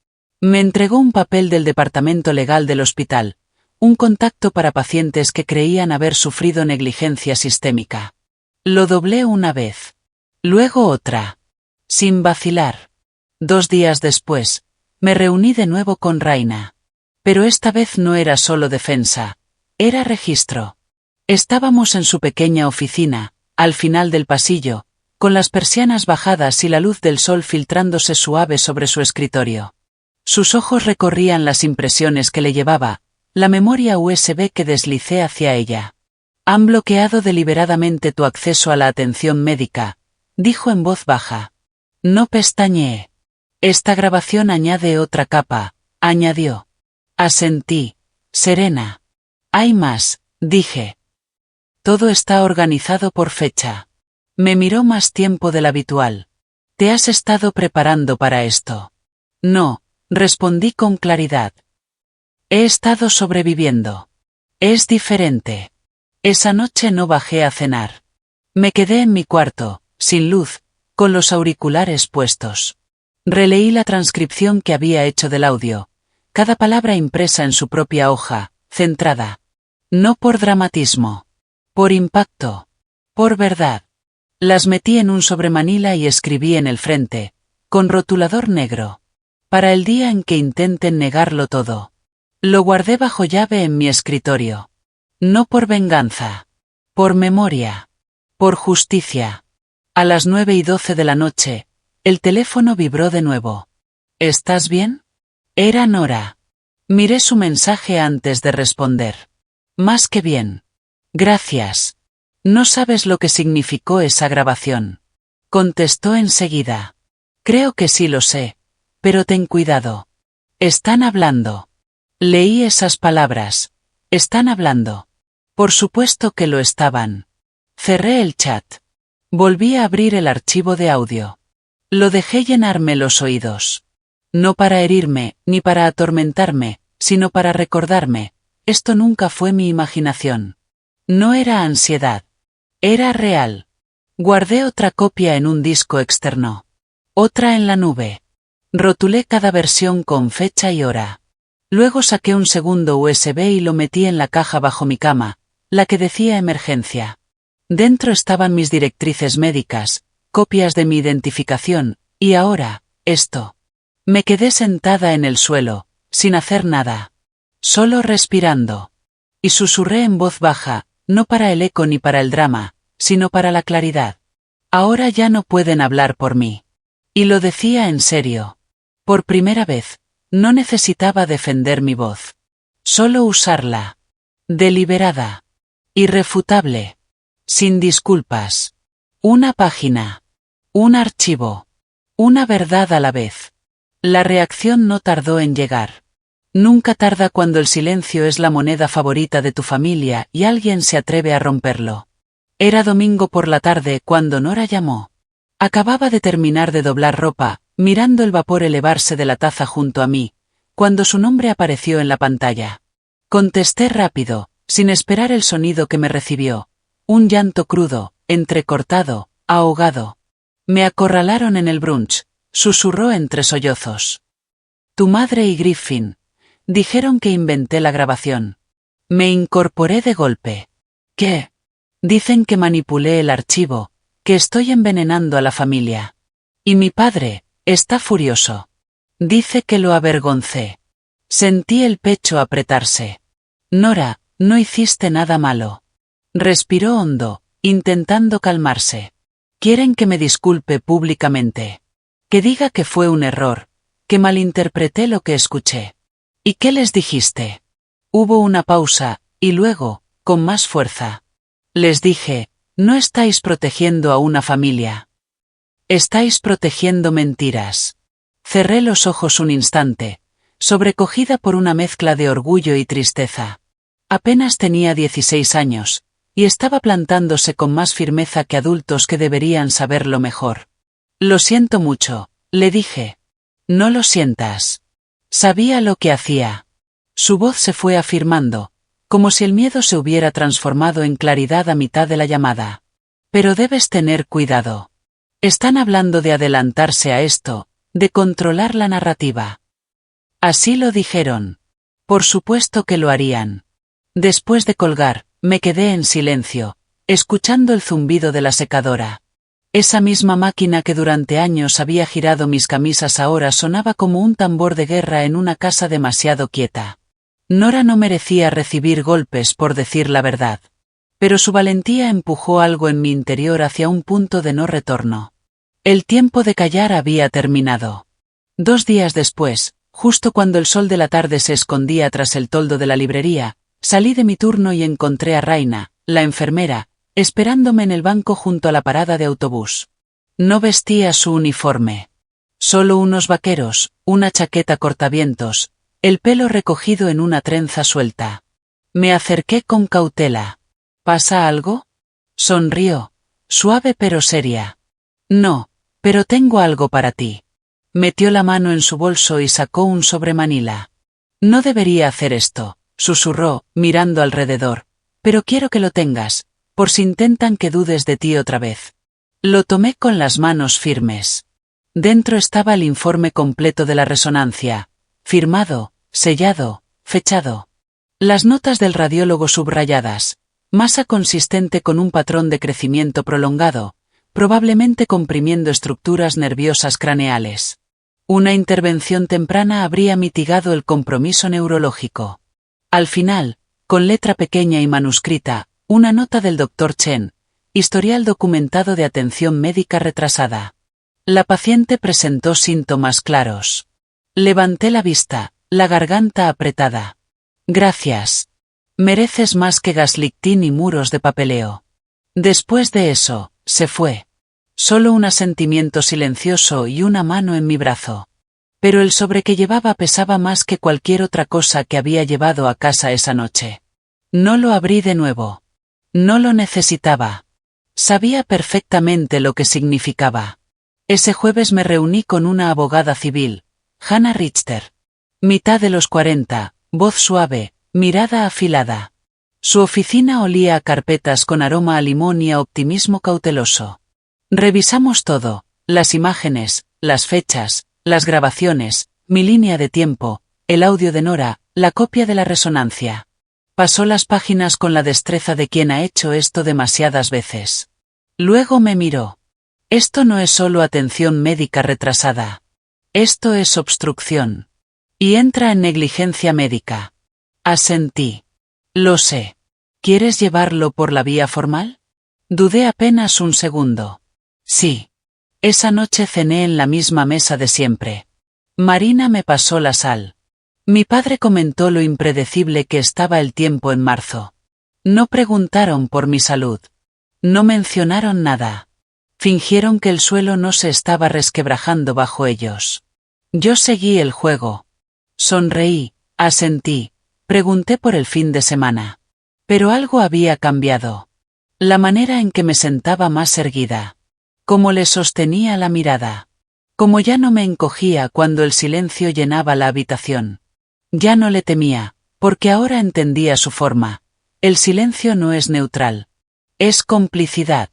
Me entregó un papel del departamento legal del hospital, un contacto para pacientes que creían haber sufrido negligencia sistémica. Lo doblé una vez. Luego otra. Sin vacilar. 2 días después, me reuní de nuevo con Raina. Pero esta vez no era solo defensa, era registro. Estábamos en su pequeña oficina, al final del pasillo, con las persianas bajadas y la luz del sol filtrándose suave sobre su escritorio. Sus ojos recorrían las impresiones que le llevaba, la memoria USB que deslicé hacia ella. Han bloqueado deliberadamente tu acceso a la atención médica, dijo en voz baja. No pestañeé. Esta grabación añade otra capa, añadió. Asentí, serena. Hay más, dije. Todo está organizado por fecha. Me miró más tiempo del habitual. ¿Te has estado preparando para esto? No, respondí con claridad. He estado sobreviviendo. Es diferente. Esa noche no bajé a cenar. Me quedé en mi cuarto, sin luz, con los auriculares puestos. Releí la transcripción que había hecho del audio, cada palabra impresa en su propia hoja, centrada. No por dramatismo. Por impacto. Por verdad. Las metí en un sobremanila y escribí en el frente, con rotulador negro. Para el día en que intenten negarlo todo. Lo guardé bajo llave en mi escritorio. No por venganza. Por memoria. Por justicia. A las 9:12 de la noche, el teléfono vibró de nuevo. ¿Estás bien? Era Nora. Miré su mensaje antes de responder. Más que bien. Gracias. No sabes lo que significó esa grabación. Contestó enseguida. Creo que sí lo sé, pero ten cuidado. Están hablando. Leí esas palabras. Están hablando. Por supuesto que lo estaban. Cerré el chat. Volví a abrir el archivo de audio. Lo dejé llenarme los oídos. No para herirme, ni para atormentarme, sino para recordarme. Esto nunca fue mi imaginación. No era ansiedad. Era real. Guardé otra copia en un disco externo. Otra en la nube. Rotulé cada versión con fecha y hora. Luego saqué un segundo USB y lo metí en la caja bajo mi cama, la que decía emergencia. Dentro estaban mis directrices médicas, copias de mi identificación, y ahora, esto. Me quedé sentada en el suelo, sin hacer nada. Solo respirando. Y susurré en voz baja, no para el eco ni para el drama, sino para la claridad. Ahora ya no pueden hablar por mí. Y lo decía en serio. Por primera vez, No necesitaba defender mi voz. Solo usarla. Deliberada. Irrefutable. Sin disculpas. Una página. Un archivo. Una verdad a la vez. La reacción no tardó en llegar. Nunca tarda cuando el silencio es la moneda favorita de tu familia y alguien se atreve a romperlo. Era domingo por la tarde cuando Nora llamó. Acababa de terminar de doblar ropa, mirando el vapor elevarse de la taza junto a mí, cuando su nombre apareció en la pantalla. Contesté rápido, sin esperar el sonido que me recibió. Un llanto crudo, entrecortado, ahogado. Me acorralaron en el brunch, susurró entre sollozos. Tu madre y Griffin. Dijeron que inventé la grabación. Me incorporé de golpe. ¿Qué? Dicen que manipulé el archivo, que estoy envenenando a la familia. Y mi padre, está furioso. Dice que lo avergoncé. Sentí el pecho apretarse. Nora, no hiciste nada malo. Respiró hondo, intentando calmarse. Quieren que me disculpe públicamente. Que diga que fue un error, que malinterpreté lo que escuché. ¿Y qué les dijiste? Hubo una pausa, y luego, con más fuerza. Les dije, no estáis protegiendo a una familia. Estáis protegiendo mentiras. Cerré los ojos un instante, sobrecogida por una mezcla de orgullo y tristeza. Apenas tenía 16 años, y estaba plantándose con más firmeza que adultos que deberían saberlo mejor. Lo siento mucho, le dije. No lo sientas. Sabía lo que hacía. Su voz se fue afirmando, como si el miedo se hubiera transformado en claridad a mitad de la llamada. Pero debes tener cuidado. Están hablando de adelantarse a esto, de controlar la narrativa. Así lo dijeron. Por supuesto que lo harían. Después de colgar, me quedé en silencio, escuchando el zumbido de la secadora. Esa misma máquina que durante años había girado mis camisas ahora sonaba como un tambor de guerra en una casa demasiado quieta. Nora no merecía recibir golpes por decir la verdad. Pero su valentía empujó algo en mi interior hacia un punto de no retorno. El tiempo de callar había terminado. 2 días después, justo cuando el sol de la tarde se escondía tras el toldo de la librería, salí de mi turno y encontré a Raina, la enfermera, esperándome en el banco junto a la parada de autobús. No vestía su uniforme. Solo unos vaqueros, una chaqueta cortavientos, el pelo recogido en una trenza suelta. Me acerqué con cautela. ¿Pasa algo? Sonrió, suave pero seria. No, pero tengo algo para ti. Metió la mano en su bolso y sacó un sobremanila. No debería hacer esto, susurró, mirando alrededor, pero quiero que lo tengas, por si intentan que dudes de ti otra vez. Lo tomé con las manos firmes. Dentro estaba el informe completo de la resonancia, firmado, sellado, fechado. Las notas del radiólogo subrayadas, masa consistente con un patrón de crecimiento prolongado, probablemente comprimiendo estructuras nerviosas craneales. Una intervención temprana habría mitigado el compromiso neurológico. Al final, con letra pequeña y manuscrita, una nota del Dr. Chen, historial documentado de atención médica retrasada. La paciente presentó síntomas claros. Levanté la vista, la garganta apretada. Gracias. Mereces más que gaslighting y muros de papeleo. Después de eso, se fue. Solo un asentimiento silencioso y una mano en mi brazo. Pero el sobre que llevaba pesaba más que cualquier otra cosa que había llevado a casa esa noche. No lo abrí de nuevo. No lo necesitaba. Sabía perfectamente lo que significaba. Ese jueves me reuní con una abogada civil, Hannah Richter. Mitad de los 40, voz suave, mirada afilada. Su oficina olía a carpetas con aroma a limón y a optimismo cauteloso. Revisamos todo, las imágenes, las fechas, las grabaciones, mi línea de tiempo, el audio de Nora, la copia de la resonancia. Pasó las páginas con la destreza de quien ha hecho esto demasiadas veces. Luego me miró. Esto no es solo atención médica retrasada. Esto es obstrucción. Y entra en negligencia médica. Asentí. Lo sé. ¿Quieres llevarlo por la vía formal? Dudé apenas un segundo. Sí. Esa noche cené en la misma mesa de siempre. Marina me pasó la sal. Mi padre comentó lo impredecible que estaba el tiempo en marzo. No preguntaron por mi salud. No mencionaron nada. Fingieron que el suelo no se estaba resquebrajando bajo ellos. Yo seguí el juego. Sonreí, asentí, pregunté por el fin de semana. Pero algo había cambiado. La manera en que me sentaba más erguida. Cómo le sostenía la mirada. Como ya no me encogía cuando el silencio llenaba la habitación. Ya no le temía, porque ahora entendía su forma. El silencio no es neutral. Es complicidad.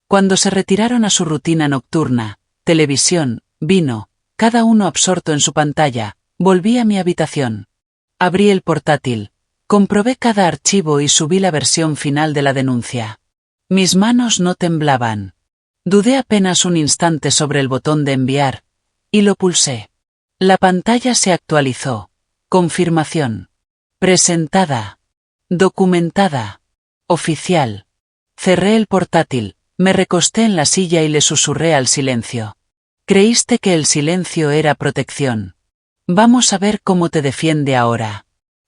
Cuando se retiraron a su rutina nocturna, televisión, vino, cada uno absorto en su pantalla, volví a mi habitación. Abrí el portátil, comprobé cada archivo y subí la versión final de la denuncia. Mis manos no temblaban. Dudé apenas un instante sobre el botón de enviar, y lo pulsé. La pantalla se actualizó. Confirmación. Presentada. Documentada. Oficial. Cerré el portátil, me recosté en la silla y le susurré al silencio. Creíste que el silencio era protección. Vamos a ver cómo te defiende ahora.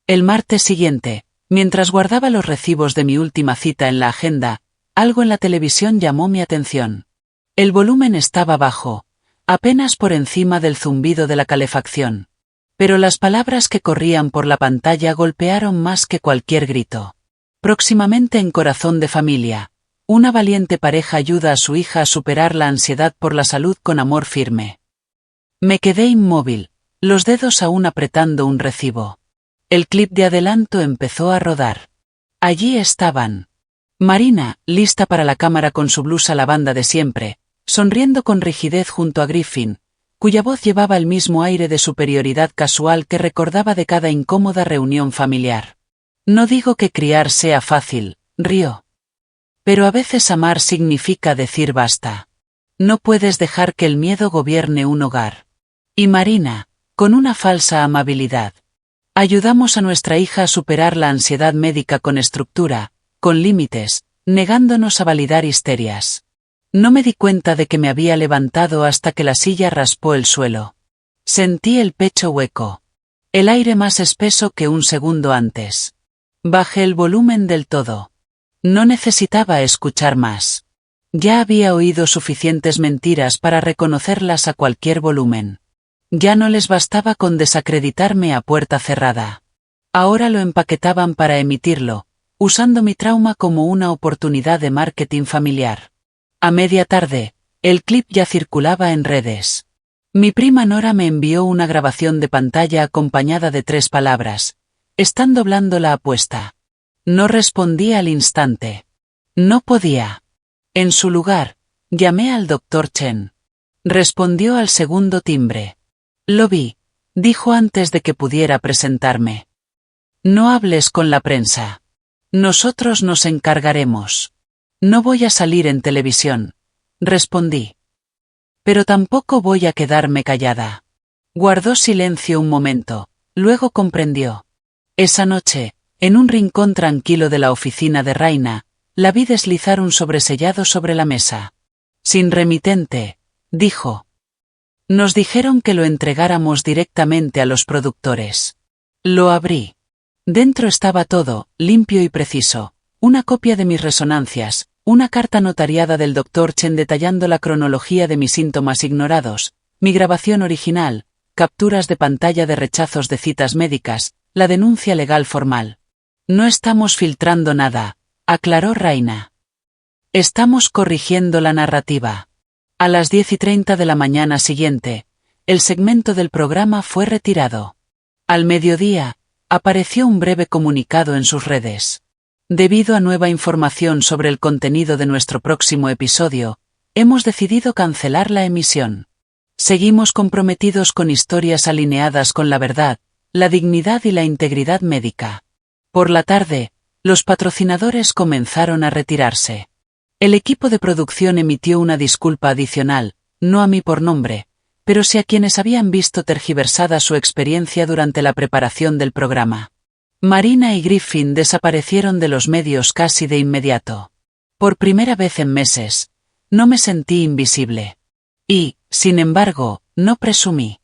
El martes siguiente, mientras guardaba los recibos de mi última cita en la agenda, algo en la televisión llamó mi atención. El volumen estaba bajo, apenas por encima del zumbido de la calefacción. Pero las palabras que corrían por la pantalla golpearon más que cualquier grito. Próximamente en Corazón de Familia, una valiente pareja ayuda a su hija a superar la ansiedad por la salud con amor firme. Me quedé inmóvil, los dedos aún apretando un recibo. El clip de adelanto empezó a rodar. Allí estaban. Marina, lista para la cámara con su blusa lavanda de siempre, sonriendo con rigidez junto a Griffin, cuya voz llevaba el mismo aire de superioridad casual que recordaba de cada incómoda reunión familiar. No digo que criar sea fácil, rió. Pero a veces amar significa decir basta. No puedes dejar que el miedo gobierne un hogar. Y Marina, con una falsa amabilidad. Ayudamos a nuestra hija a superar la ansiedad médica con estructura, con límites, negándonos a validar histerias. No me di cuenta de que me había levantado hasta que la silla raspó el suelo. Sentí el pecho hueco. El aire más espeso que un segundo antes. Bajé el volumen del todo. No necesitaba escuchar más. Ya había oído suficientes mentiras para reconocerlas a cualquier volumen. Ya no les bastaba con desacreditarme a puerta cerrada. Ahora lo empaquetaban para emitirlo, usando mi trauma como una oportunidad de marketing familiar. A media tarde, el clip ya circulaba en redes. Mi prima Nora me envió una grabación de pantalla acompañada de 3 palabras. Están doblando la apuesta. No respondí al instante. No podía. En su lugar, llamé al Dr. Chen. Respondió al segundo timbre. Lo vi, dijo antes de que pudiera presentarme. No hables con la prensa. Nosotros nos encargaremos. No voy a salir en televisión, respondí. Pero tampoco voy a quedarme callada. Guardó silencio un momento, luego comprendió. Esa noche, en un rincón tranquilo de la oficina de Raina, la vi deslizar un sobresellado sobre la mesa. Sin remitente, dijo. Nos dijeron que lo entregáramos directamente a los productores. Lo abrí. Dentro estaba todo, limpio y preciso. Una copia de mis resonancias, una carta notariada del Dr. Chen detallando la cronología de mis síntomas ignorados, mi grabación original, capturas de pantalla de rechazos de citas médicas, la denuncia legal formal. No estamos filtrando nada, aclaró Raina. Estamos corrigiendo la narrativa. A las 10:30 de la mañana siguiente, el segmento del programa fue retirado. Al mediodía, apareció un breve comunicado en sus redes. Debido a nueva información sobre el contenido de nuestro próximo episodio, hemos decidido cancelar la emisión. Seguimos comprometidos con historias alineadas con la verdad, la dignidad y la integridad médica. Por la tarde, los patrocinadores comenzaron a retirarse. El equipo de producción emitió una disculpa adicional, no a mí por nombre, pero sí a quienes habían visto tergiversada su experiencia durante la preparación del programa. Marina y Griffin desaparecieron de los medios casi de inmediato. Por primera vez en meses, no me sentí invisible. Y, sin embargo, no presumí.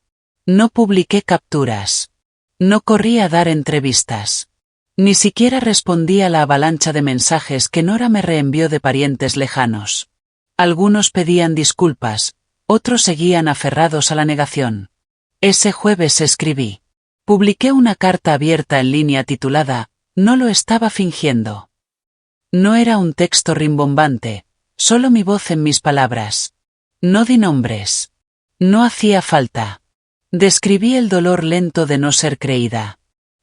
No publiqué capturas. No corrí a dar entrevistas. Ni siquiera respondí a la avalancha de mensajes que Nora me reenvió de parientes lejanos. Algunos pedían disculpas, otros seguían aferrados a la negación. Ese jueves escribí. Publiqué una carta abierta en línea titulada «No lo estaba fingiendo». No era un texto rimbombante, solo mi voz en mis palabras. No di nombres. No hacía falta. Describí el dolor lento de no ser creída.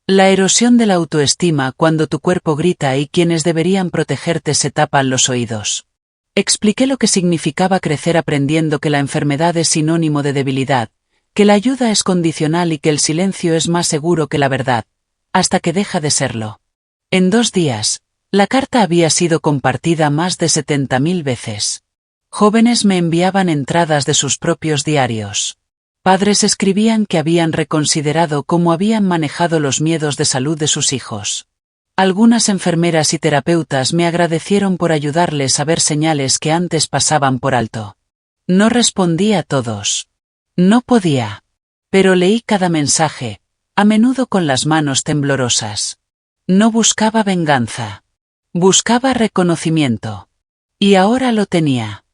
La erosión de la autoestima cuando tu cuerpo grita y quienes deberían protegerte se tapan los oídos. Expliqué lo que significaba crecer aprendiendo que la enfermedad es sinónimo de debilidad, que la ayuda es condicional y que el silencio es más seguro que la verdad, hasta que deja de serlo. En 2 días, la carta había sido compartida más de 70.000 veces. Jóvenes me enviaban entradas de sus propios diarios. Padres escribían que habían reconsiderado cómo habían manejado los miedos de salud de sus hijos. Algunas enfermeras y terapeutas me agradecieron por ayudarles a ver señales que antes pasaban por alto. No respondí a todos. No podía. Pero leí cada mensaje, a menudo con las manos temblorosas. No buscaba venganza. Buscaba reconocimiento. Y ahora lo tenía.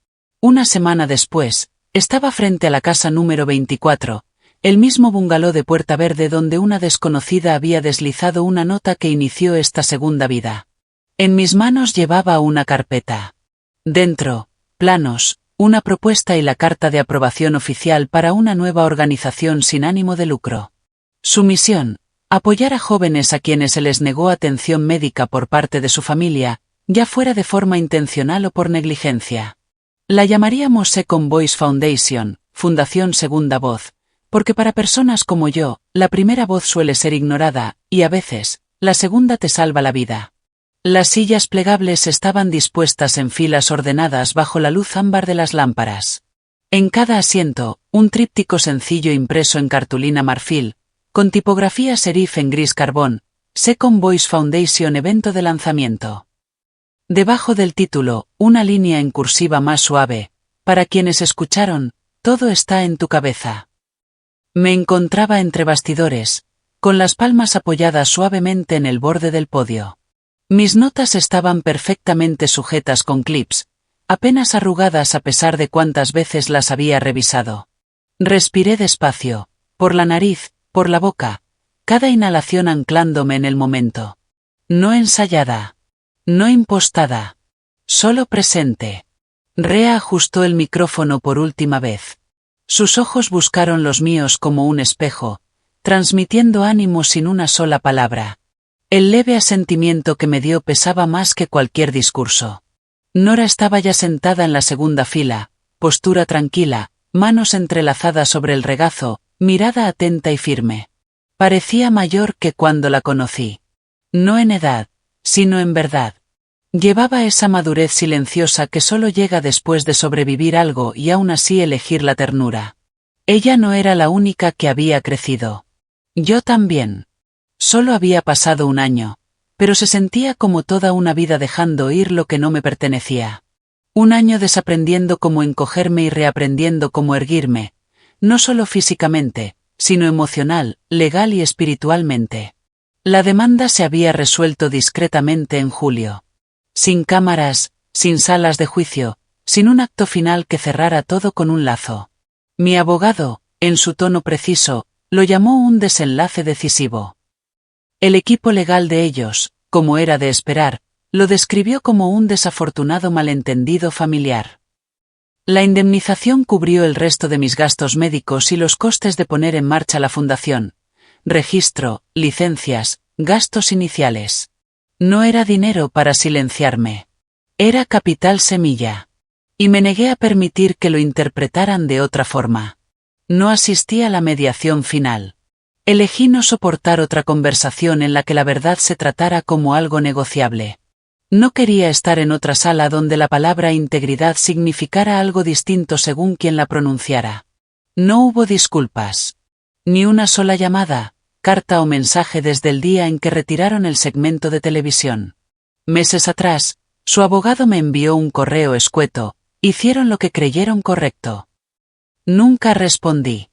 Una semana después, estaba frente a la casa número 24, el mismo bungalow de Puerta Verde donde una desconocida había deslizado una nota que inició esta segunda vida. En mis manos llevaba una carpeta. Dentro, planos, una propuesta y la carta de aprobación oficial para una nueva organización sin ánimo de lucro. Su misión, apoyar a jóvenes a quienes se les negó atención médica por parte de su familia, ya fuera de forma intencional o por negligencia. La llamaríamos Second Voice Foundation, Fundación Segunda Voz, porque para personas como yo, la primera voz suele ser ignorada, y a veces, la segunda te salva la vida. Las sillas plegables estaban dispuestas en filas ordenadas bajo la luz ámbar de las lámparas. En cada asiento, un tríptico sencillo impreso en cartulina marfil, con tipografía serif en gris carbón, Second Voice Foundation evento de lanzamiento. Debajo del título, una línea en cursiva más suave, para quienes escucharon, todo está en tu cabeza. Me encontraba entre bastidores, con las palmas apoyadas suavemente en el borde del podio. Mis notas estaban perfectamente sujetas con clips, apenas arrugadas a pesar de cuántas veces las había revisado. Respiré despacio, por la nariz, por la boca, cada inhalación anclándome en el momento. No ensayada. No impostada. Solo presente. Rea ajustó el micrófono por última vez. Sus ojos buscaron los míos como un espejo, transmitiendo ánimo sin una sola palabra. El leve asentimiento que me dio pesaba más que cualquier discurso. Nora estaba ya sentada en la segunda fila, postura tranquila, manos entrelazadas sobre el regazo, mirada atenta y firme. Parecía mayor que cuando la conocí. No en edad, sino en verdad. Llevaba esa madurez silenciosa que solo llega después de sobrevivir algo y aún así elegir la ternura. Ella no era la única que había crecido. Yo también. Solo había pasado 1 año, pero se sentía como toda una vida dejando ir lo que no me pertenecía. 1 año desaprendiendo cómo encogerme y reaprendiendo cómo erguirme, no solo físicamente, sino emocional, legal y espiritualmente. La demanda se había resuelto discretamente en julio. Sin cámaras, sin salas de juicio, sin un acto final que cerrara todo con un lazo. Mi abogado, en su tono preciso, lo llamó un desenlace decisivo. El equipo legal de ellos, como era de esperar, lo describió como un desafortunado malentendido familiar. La indemnización cubrió el resto de mis gastos médicos y los costes de poner en marcha la fundación. Registro, licencias, gastos iniciales. No era dinero para silenciarme. Era capital semilla. Y me negué a permitir que lo interpretaran de otra forma. No asistí a la mediación final. Elegí no soportar otra conversación en la que la verdad se tratara como algo negociable. No quería estar en otra sala donde la palabra integridad significara algo distinto según quien la pronunciara. No hubo disculpas. Ni una sola llamada, carta o mensaje desde el día en que retiraron el segmento de televisión. Meses atrás, su abogado me envió un correo escueto, hicieron lo que creyeron correcto. Nunca respondí.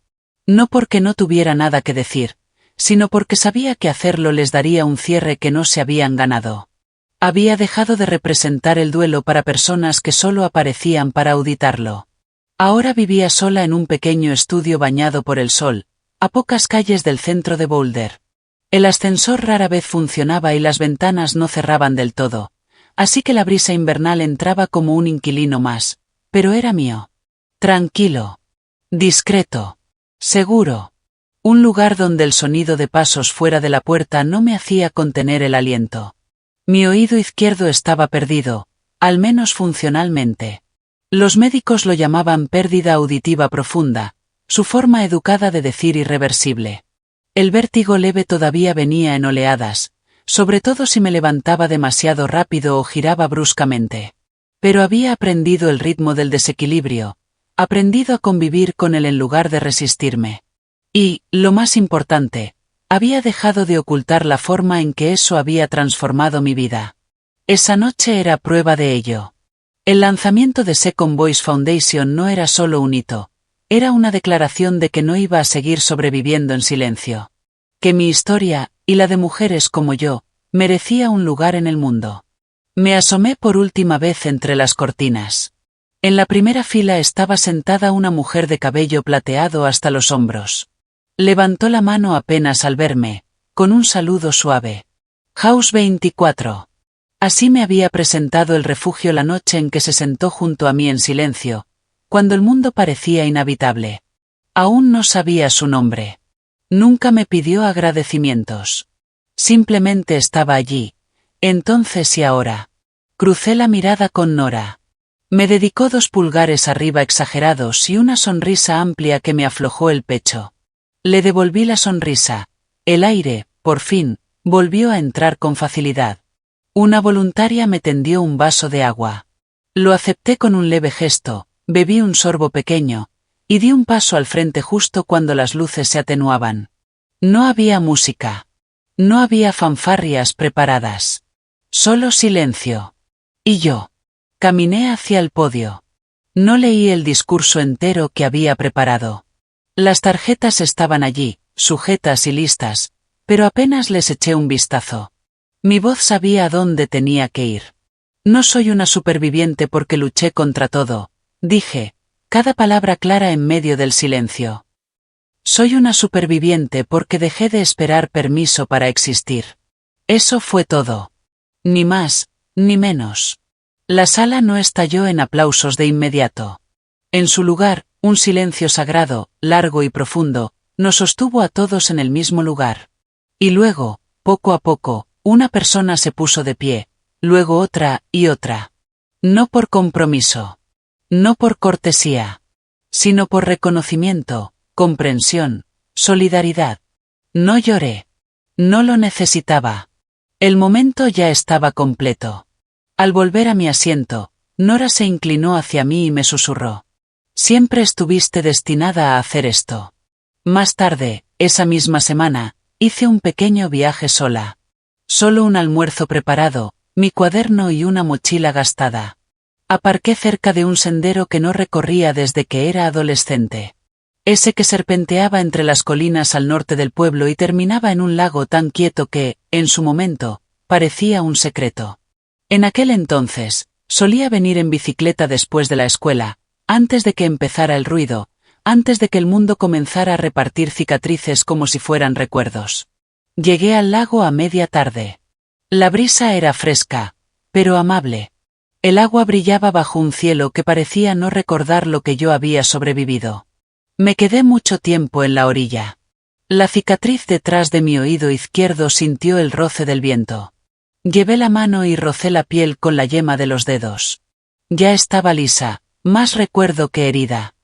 No porque no tuviera nada que decir, sino porque sabía que hacerlo les daría un cierre que no se habían ganado. Había dejado de representar el duelo para personas que solo aparecían para auditarlo. Ahora vivía sola en un pequeño estudio bañado por el sol, a pocas calles del centro de Boulder. El ascensor rara vez funcionaba y las ventanas no cerraban del todo, así que la brisa invernal entraba como un inquilino más, pero era mío. Tranquilo. Discreto. Seguro. Un lugar donde el sonido de pasos fuera de la puerta no me hacía contener el aliento. Mi oído izquierdo estaba perdido, al menos funcionalmente. Los médicos lo llamaban pérdida auditiva profunda, su forma educada de decir irreversible. El vértigo leve todavía venía en oleadas, sobre todo si me levantaba demasiado rápido o giraba bruscamente. Pero había aprendido el ritmo del desequilibrio, aprendido a convivir con él en lugar de resistirme. Y, lo más importante, había dejado de ocultar la forma en que eso había transformado mi vida. Esa noche era prueba de ello. El lanzamiento de Second Voice Foundation no era solo un hito, era una declaración de que no iba a seguir sobreviviendo en silencio. Que mi historia, y la de mujeres como yo, merecía un lugar en el mundo. Me asomé por última vez entre las cortinas. En la primera fila estaba sentada una mujer de cabello plateado hasta los hombros. Levantó la mano apenas al verme, con un saludo suave. House 24. Así me había presentado el refugio la noche en que se sentó junto a mí en silencio, cuando el mundo parecía inhabitable. Aún no sabía su nombre. Nunca me pidió agradecimientos. Simplemente estaba allí, entonces y ahora. Crucé la mirada con Nora. Me dedicó 2 pulgares arriba exagerados y una sonrisa amplia que me aflojó el pecho. Le devolví la sonrisa. El aire, por fin, volvió a entrar con facilidad. Una voluntaria me tendió un vaso de agua. Lo acepté con un leve gesto, bebí un sorbo pequeño, y di un paso al frente justo cuando las luces se atenuaban. No había música. No había fanfarrias preparadas. Solo silencio. Y yo. Caminé hacia el podio. No leí el discurso entero que había preparado. Las tarjetas estaban allí, sujetas y listas, pero apenas les eché un vistazo. Mi voz sabía a dónde tenía que ir. No soy una superviviente porque luché contra todo, dije, cada palabra clara en medio del silencio. Soy una superviviente porque dejé de esperar permiso para existir. Eso fue todo. Ni más, ni menos. La sala no estalló en aplausos de inmediato. En su lugar, un silencio sagrado, largo y profundo, nos sostuvo a todos en el mismo lugar. Y luego, poco a poco, una persona se puso de pie, luego otra y otra. No por compromiso. No por cortesía. Sino por reconocimiento, comprensión, solidaridad. No lloré. No lo necesitaba. El momento ya estaba completo. Al volver a mi asiento, Nora se inclinó hacia mí y me susurró. Siempre estuviste destinada a hacer esto. Más tarde, esa misma semana, hice un pequeño viaje sola. Solo un almuerzo preparado, mi cuaderno y una mochila gastada. Aparqué cerca de un sendero que no recorría desde que era adolescente. Ese que serpenteaba entre las colinas al norte del pueblo y terminaba en un lago tan quieto que, en su momento, parecía un secreto. En aquel entonces, solía venir en bicicleta después de la escuela, antes de que empezara el ruido, antes de que el mundo comenzara a repartir cicatrices como si fueran recuerdos. Llegué al lago a media tarde. La brisa era fresca, pero amable. El agua brillaba bajo un cielo que parecía no recordar lo que yo había sobrevivido. Me quedé mucho tiempo en la orilla. La cicatriz detrás de mi oído izquierdo sintió el roce del viento. Llevé la mano y rocé la piel con la yema de los dedos. Ya estaba lisa, más recuerdo que herida.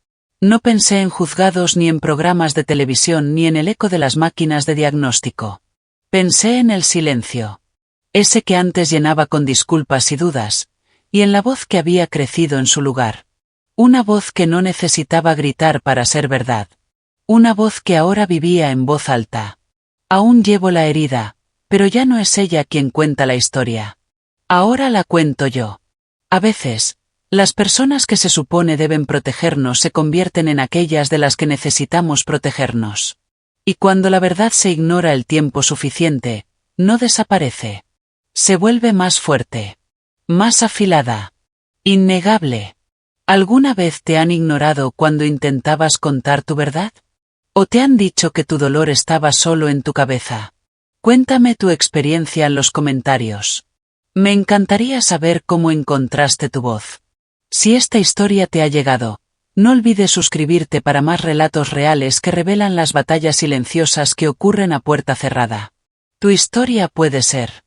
No pensé en juzgados ni en programas de televisión ni en el eco de las máquinas de diagnóstico. Pensé en el silencio. Ese que antes llenaba con disculpas y dudas, y en la voz que había crecido en su lugar. Una voz que no necesitaba gritar para ser verdad. Una voz que ahora vivía en voz alta. Aún llevo la herida, pero ya no es ella quien cuenta la historia. Ahora la cuento yo. A veces, Las personas que se supone deben protegernos se convierten en aquellas de las que necesitamos protegernos. Y cuando la verdad se ignora el tiempo suficiente, no desaparece. Se vuelve más fuerte. Más afilada. Innegable. ¿Alguna vez te han ignorado cuando intentabas contar tu verdad? ¿O te han dicho que tu dolor estaba solo en tu cabeza? Cuéntame tu experiencia en los comentarios. Me encantaría saber cómo encontraste tu voz. Si esta historia te ha llegado, no olvides suscribirte para más relatos reales que revelan las batallas silenciosas que ocurren a puerta cerrada. Tu historia puede ser